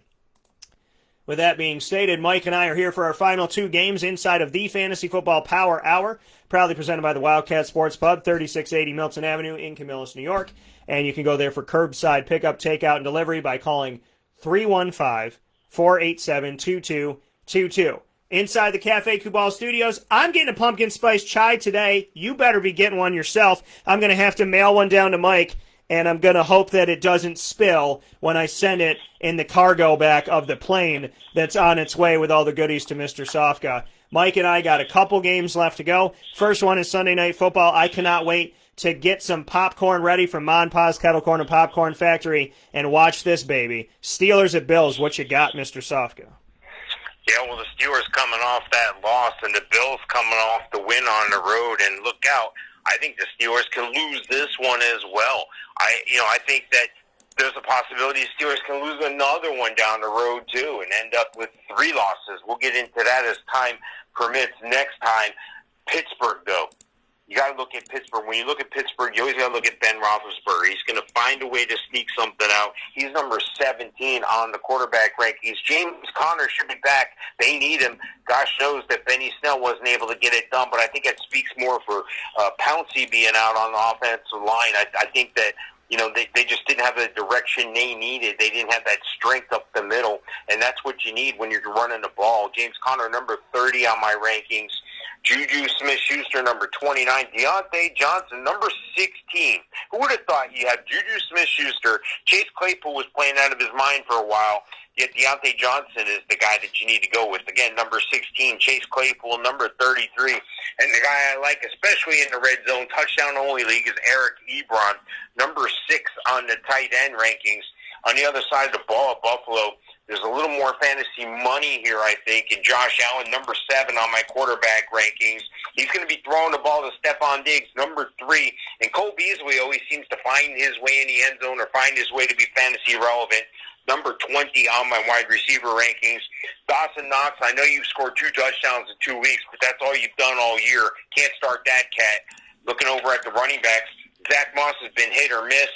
With that being stated, Mike and I are here for our final 2 games inside of the Fantasy Football Power Hour, proudly presented by the Wildcat Sports Pub, 3680 Milton Avenue in Camillus, New York. And you can go there for curbside pickup, takeout, and delivery by calling 315-487-2222. Inside the Cafe Kubal Studios, I'm getting a pumpkin spice chai today. You better be getting one yourself. I'm going to have to mail one down to Mike, and I'm going to hope that it doesn't spill when I send it in the cargo back of the plane that's on its way with all the goodies to Mr. Sofka. Mike and I got a couple games left to go. First one is Sunday Night Football. I cannot wait to get some popcorn ready from Ma and Pa's Kettle Corn and Popcorn Factory and watch this baby. Steelers at Bills. What you got, Mr. Sofka? Yeah, well, the Steelers coming off that loss and the Bills coming off the win on the road, and look out. I think the Steelers can lose this one as well. I think that there's a possibility the Steelers can lose another one down the road too and end up with 3 losses. We'll get into that as time permits next time. Pittsburgh, though. You got to look at Pittsburgh. When you look at Pittsburgh, you always got to look at Ben Roethlisberger. He's going to find a way to sneak something out. He's number 17 on the quarterback rankings. James Conner should be back. They need him. Gosh knows that Benny Snell wasn't able to get it done, but I think that speaks more for Pouncey being out on the offensive line. I think that they just didn't have the direction they needed. They didn't have that strength up the middle, and that's what you need when you're running the ball. James Conner, number 30 on my rankings. Juju Smith-Schuster, number 29. Deontay Johnson, number 16. Who would have thought you had Juju Smith-Schuster? Chase Claypool was playing out of his mind for a while, yet Deontay Johnson is the guy that you need to go with. Again, number 16, Chase Claypool, number 33. And the guy I like, especially in the red zone, touchdown-only league, is Eric Ebron, number 6 on the tight end rankings. On the other side of the ball, Buffalo, There's a little more fantasy money here, I think, and Josh Allen, number 7 on my quarterback rankings. He's going to be throwing the ball to Stephon Diggs, number 3. And Cole Beasley always seems to find his way in the end zone or find his way to be fantasy relevant. Number 20 on my wide receiver rankings. Dawson Knox, I know you've scored 2 touchdowns in 2 weeks, but that's all you've done all year. Can't start that cat. Looking over at the running backs, Zach Moss has been hit or miss.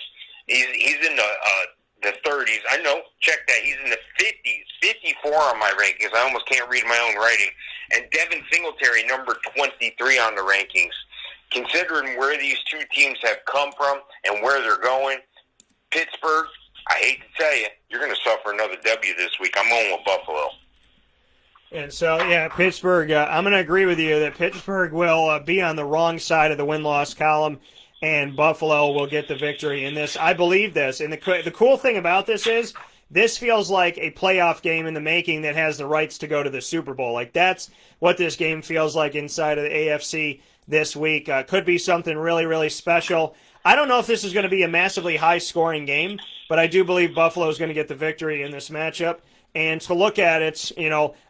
He's in the 30s. I know, check that. He's in the 50s, 54 on my rankings. I almost can't read my own writing. And Devin Singletary, number 23 on the rankings. Considering where these two teams have come from and where they're going, Pittsburgh, I hate to tell you, you're going to suffer another W this week. I'm going with Buffalo. And so, yeah, Pittsburgh, I'm going to agree with you that Pittsburgh will be on the wrong side of the win-loss column, and Buffalo will get the victory in this. I believe this. And the cool thing about this is this feels like a playoff game in the making that has the rights to go to the Super Bowl. Like, that's what this game feels like inside of the AFC this week. Could be something really, really special. I don't know if this is going to be a massively high-scoring game, but I do believe Buffalo is going to get the victory in this matchup. And to look at it,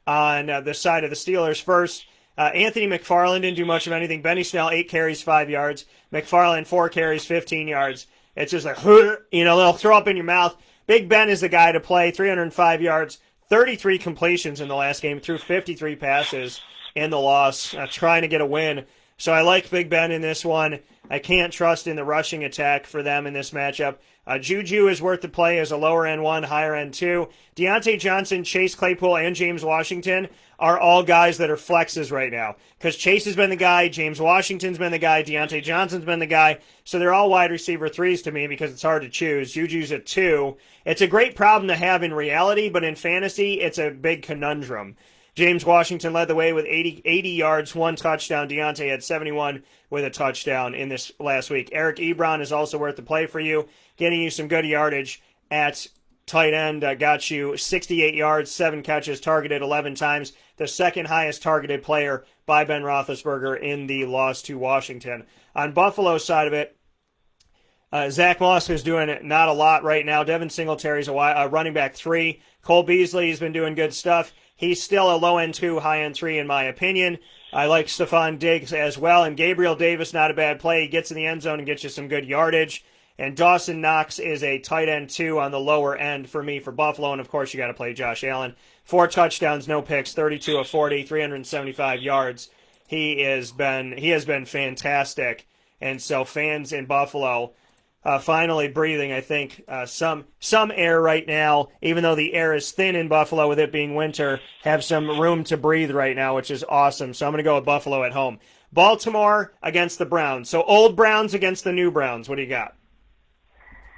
on the side of the Steelers first, Anthony McFarland didn't do much of anything. Benny Snell, 8 carries, 5 yards. McFarland, 4 carries, 15 yards. It's just like, they'll throw up in your mouth. Big Ben is the guy to play, 305 yards, 33 completions in the last game, threw 53 passes in the loss, trying to get a win. So I like Big Ben in this one. I can't trust in the rushing attack for them in this matchup. Juju is worth the play as a lower-end 1, higher-end 2. Deontay Johnson, Chase Claypool, and James Washington are all guys that are flexes right now. Because Chase has been the guy, James Washington's been the guy, Deontay Johnson's been the guy. So they're all wide receiver 3s to me because it's hard to choose. Juju's at 2. It's a great problem to have in reality, but in fantasy, it's a big conundrum. James Washington led the way with 80 yards, 1 touchdown. Deontay had 71 with a touchdown in this last week. Eric Ebron is also worth the play for you, getting you some good yardage at tight end. Got you 68 yards, 7 catches, targeted 11 times. The second highest targeted player by Ben Roethlisberger in the loss to Washington. On Buffalo's side of it, Zach Moss is doing not a lot right now. Devin Singletary's a running back 3. Cole Beasley has been doing good stuff. He's still a low-end 2, high-end 3 in my opinion. I like Stephon Diggs as well. And Gabriel Davis, not a bad play. He gets in the end zone and gets you some good yardage. And Dawson Knox is a tight end 2 on the lower end for me for Buffalo. And, of course, you got to play Josh Allen. 4 touchdowns, no picks, 32 of 40, 375 yards. He has been fantastic. And so fans in Buffalo finally breathing, I think, some air right now, even though the air is thin in Buffalo with it being winter, have some room to breathe right now, which is awesome. So I'm going to go with Buffalo at home. Baltimore against the Browns. So old Browns against the new Browns. What do you got?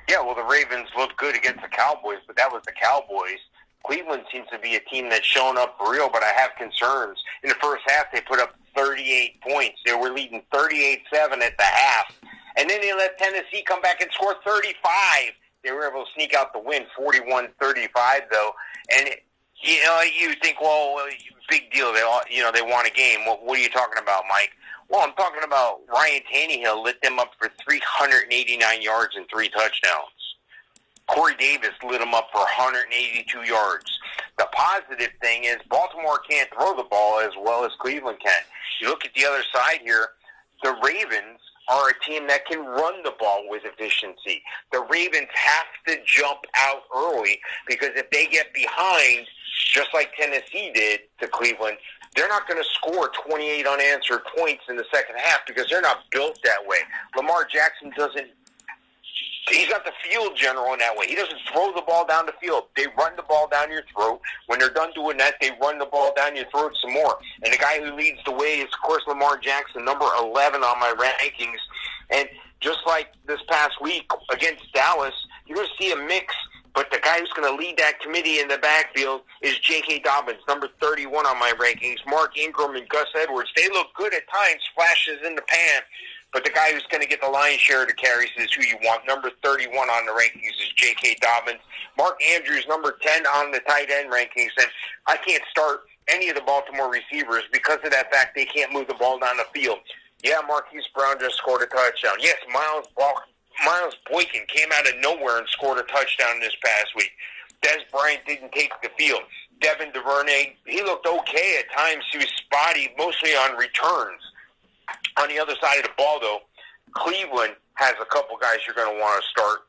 Yeah, well, the Ravens looked good against the Cowboys, but that was the Cowboys. Cleveland seems to be a team that's shown up for real, but I have concerns. In the first half, they put up 38 points. They were leading 38-7 at the half. And then they let Tennessee come back and score 35. They were able to sneak out the win, 41-35, though. And, you think, well, big deal. They won a game. What are you talking about, Mike? Well, I'm talking about Ryan Tannehill lit them up for 389 yards and 3 touchdowns. Corey Davis lit them up for 182 yards. The positive thing is Baltimore can't throw the ball as well as Cleveland can. You look at the other side here, the Ravens are a team that can run the ball with efficiency. The Ravens have to jump out early because if they get behind, just like Tennessee did to Cleveland, they're not going to score 28 unanswered points in the second half because they're not built that way. Lamar Jackson he's not the field general in that way. He doesn't throw the ball down the field. They run the ball down your throat. When they're done doing that, they run the ball down your throat some more. And the guy who leads the way is, of course, Lamar Jackson, number 11 on my rankings. And just like this past week against Dallas, you're going to see a mix. But the guy who's going to lead that committee in the backfield is J.K. Dobbins, number 31 on my rankings. Mark Ingram and Gus Edwards, they look good at times, flashes in the pan. But the guy who's going to get the lion's share of the carries is who you want. Number 31 on the rankings is J.K. Dobbins. Mark Andrews, number 10 on the tight end rankings. And I can't start any of the Baltimore receivers because of that fact they can't move the ball down the field. Yeah, Marquise Brown just scored a touchdown. Yes, Miles Boykin came out of nowhere and scored a touchdown this past week. Des Bryant didn't take the field. Devin DuVernay, he looked okay at times. He was spotty, mostly on returns. On the other side of the ball, though, Cleveland has a couple guys you're going to want to start.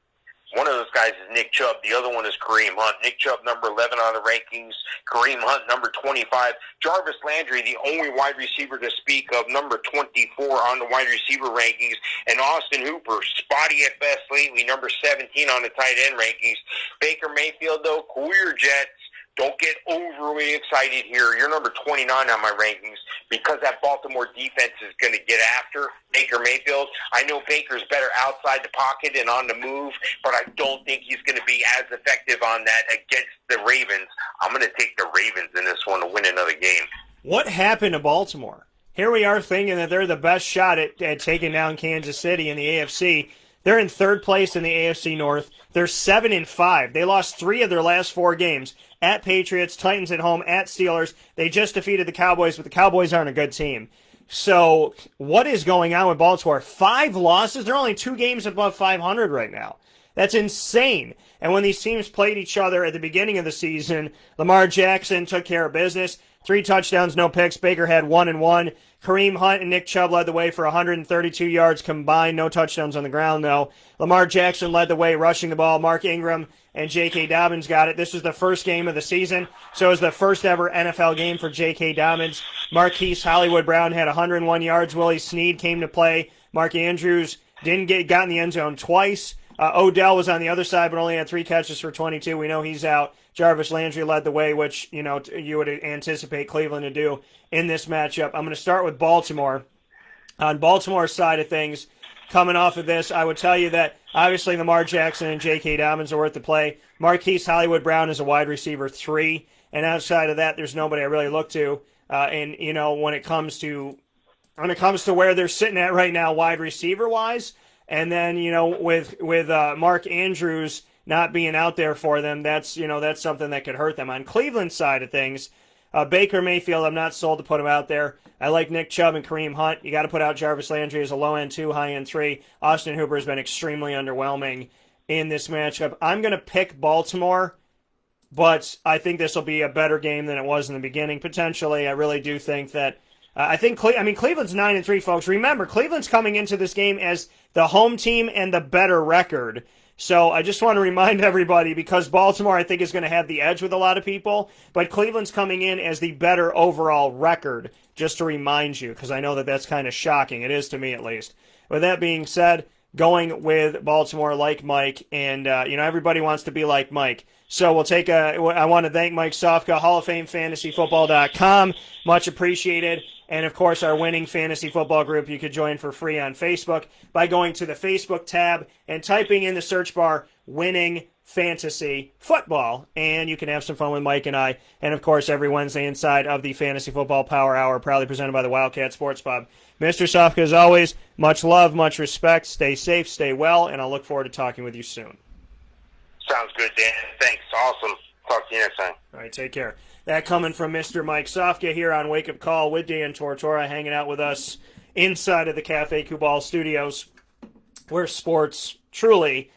One of those guys is Nick Chubb. The other one is Kareem Hunt. Nick Chubb, number 11 on the rankings. Kareem Hunt, number 25. Jarvis Landry, the only wide receiver to speak of, number 24 on the wide receiver rankings. And Austin Hooper, spotty at best lately, number 17 on the tight end rankings. Baker Mayfield, though, cool your jets. Don't get overly excited here. You're number 29 on my rankings because that Baltimore defense is going to get after Baker Mayfield. I know Baker's better outside the pocket and on the move, but I don't think he's going to be as effective on that against the Ravens. I'm going to take the Ravens in this one to win another game. What happened to Baltimore? Here we are thinking that they're the best shot at taking down Kansas City in the AFC. They're in third place in the AFC North. They're 7-5. They lost 3 of their last 4 games. At Patriots, Titans at home, at Steelers. They just defeated the Cowboys, but the Cowboys aren't a good team. So what is going on with Baltimore? 5 losses? They're only 2 games above 500 right now. That's insane. And when these teams played each other at the beginning of the season, Lamar Jackson took care of business. 3 touchdowns, no picks. Baker had 1 and 1. Kareem Hunt and Nick Chubb led the way for 132 yards combined. No touchdowns on the ground, though. Lamar Jackson led the way rushing the ball. Mark Ingram and J.K. Dobbins got it. This was the first game of the season, so it was the first ever NFL game for J.K. Dobbins. Marquise Hollywood Brown had 101 yards. Willie Snead came to play. Mark Andrews got in the end zone twice. Odell was on the other side, but only had 3 catches for 22. We know he's out. Jarvis Landry led the way, which you would anticipate Cleveland to do in this matchup. I'm going to start with Baltimore. On Baltimore's side of things, coming off of this, I would tell you that obviously Lamar Jackson and J.K. Dobbins are worth the play. Marquise Hollywood Brown is a wide receiver 3, and outside of that, there's nobody I really look to. And when it comes to where they're sitting at right now, wide receiver wise, and then with Mark Andrews not being out there for them, that's something that could hurt them. On Cleveland's side of things, Baker Mayfield, I'm not sold to put him out there. I like Nick Chubb and Kareem Hunt. You got to put out Jarvis Landry as a low-end 2, high-end 3. Austin Hooper has been extremely underwhelming in this matchup. I'm going to pick Baltimore, but I think this will be a better game than it was in the beginning. Potentially, I really do think that. Cleveland's 9-3, folks. Remember, Cleveland's coming into this game as the home team and the better record. So I just want to remind everybody, because Baltimore, I think, is going to have the edge with a lot of people, but Cleveland's coming in as the better overall record, just to remind you, because I know that that's kind of shocking. It is to me, at least. With that being said, going with Baltimore like Mike, and, everybody wants to be like Mike. So I want to thank Mike Sofka, Hall of Fame FantasyFootball.com. Much appreciated. And, of course, our winning fantasy football group you could join for free on Facebook by going to the Facebook tab and typing in the search bar, Winning Fantasy Football. And you can have some fun with Mike and I. And, of course, every Wednesday inside of the Fantasy Football Power Hour, proudly presented by the Wildcat Sports Pub. Mr. Sofka, as always, much love, much respect. Stay safe, stay well, and I'll look forward to talking with you soon. Sounds good, Dan. Thanks. Awesome. Talk to you next time. All right, take care. That coming from Mr. Mike Sofka here on Wake Up Call with Dan Tortora, hanging out with us inside of the Cafe Kubal studios, where sports truly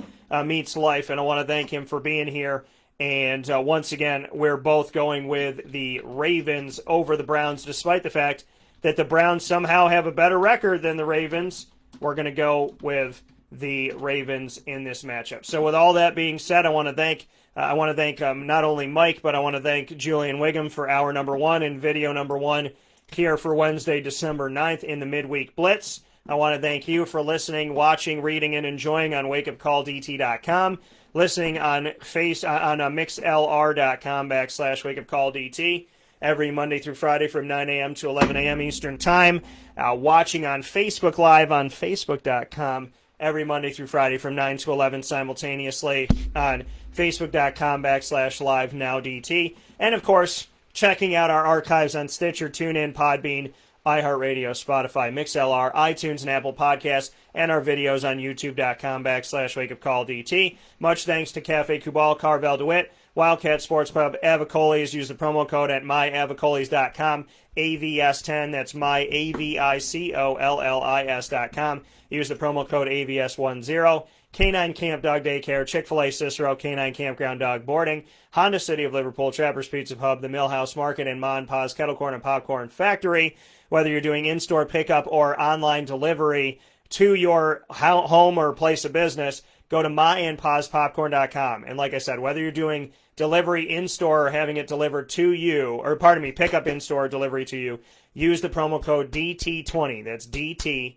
meets life. And I want to thank him for being here. And once again, we're both going with the Ravens over the Browns, despite the fact that the Browns somehow have a better record than the Ravens. We're going to go with the Ravens in this matchup. So with all that being said, I want to thank not only Mike, but I want to thank Julian Wiggum for hour number 1 and video number 1 here for Wednesday, December 9th in the Midweek Blitz. I want to thank you for listening, watching, reading, and enjoying on WakeUpCallDT.com, listening on mixlr.com/WakeUpCallDT every Monday through Friday from 9 a.m. to 11 a.m. Eastern Time, watching on Facebook Live on Facebook.com every Monday through Friday from 9 to 11 simultaneously on Facebook.com/LiveNowDT. And, of course, checking out our archives on Stitcher, TuneIn, Podbean, iHeartRadio, Spotify, MixLR, iTunes, and Apple Podcasts, and our videos on YouTube.com/WakeUpCallDT. Much thanks to Cafe Kubal, Carvel DeWitt, Wildcat Sports Pub, Avicoli's. Use the promo code at myavicoli's.com, AVS10. That's myavicoli's.com. Use the promo code AVS10. Canine Camp Dog Daycare, Chick-fil-A Cicero, Canine Campground Dog Boarding, Honda City of Liverpool, Trapper's Pizza Pub, the Millhouse Market, and Ma and Pa's Kettle Corn and Popcorn Factory. Whether you're doing in-store pickup or online delivery to your home or place of business, go to maandpaspopcorn.com. And like I said, whether you're doing delivery in-store or having it delivered to you, or pardon me, pickup in-store, delivery to you, use the promo code DT20. That's DT20,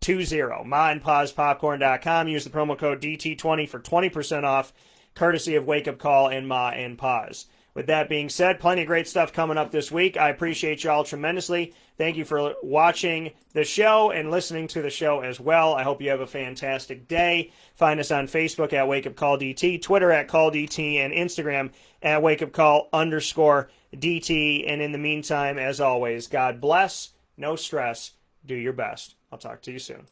maandpaspopcorn.com. Use the promo code DT20 for 20% off, courtesy of Wake Up Call and Ma and Pa's. With that being said, plenty of great stuff coming up this week. I appreciate you all tremendously. Thank you for watching the show and listening to the show as well. I hope you have a fantastic day. Find us on Facebook at WakeUpCallDT, Twitter at CallDT, and Instagram at WakeUpCall_DT. And in the meantime, as always, God bless, no stress, do your best. I'll talk to you soon.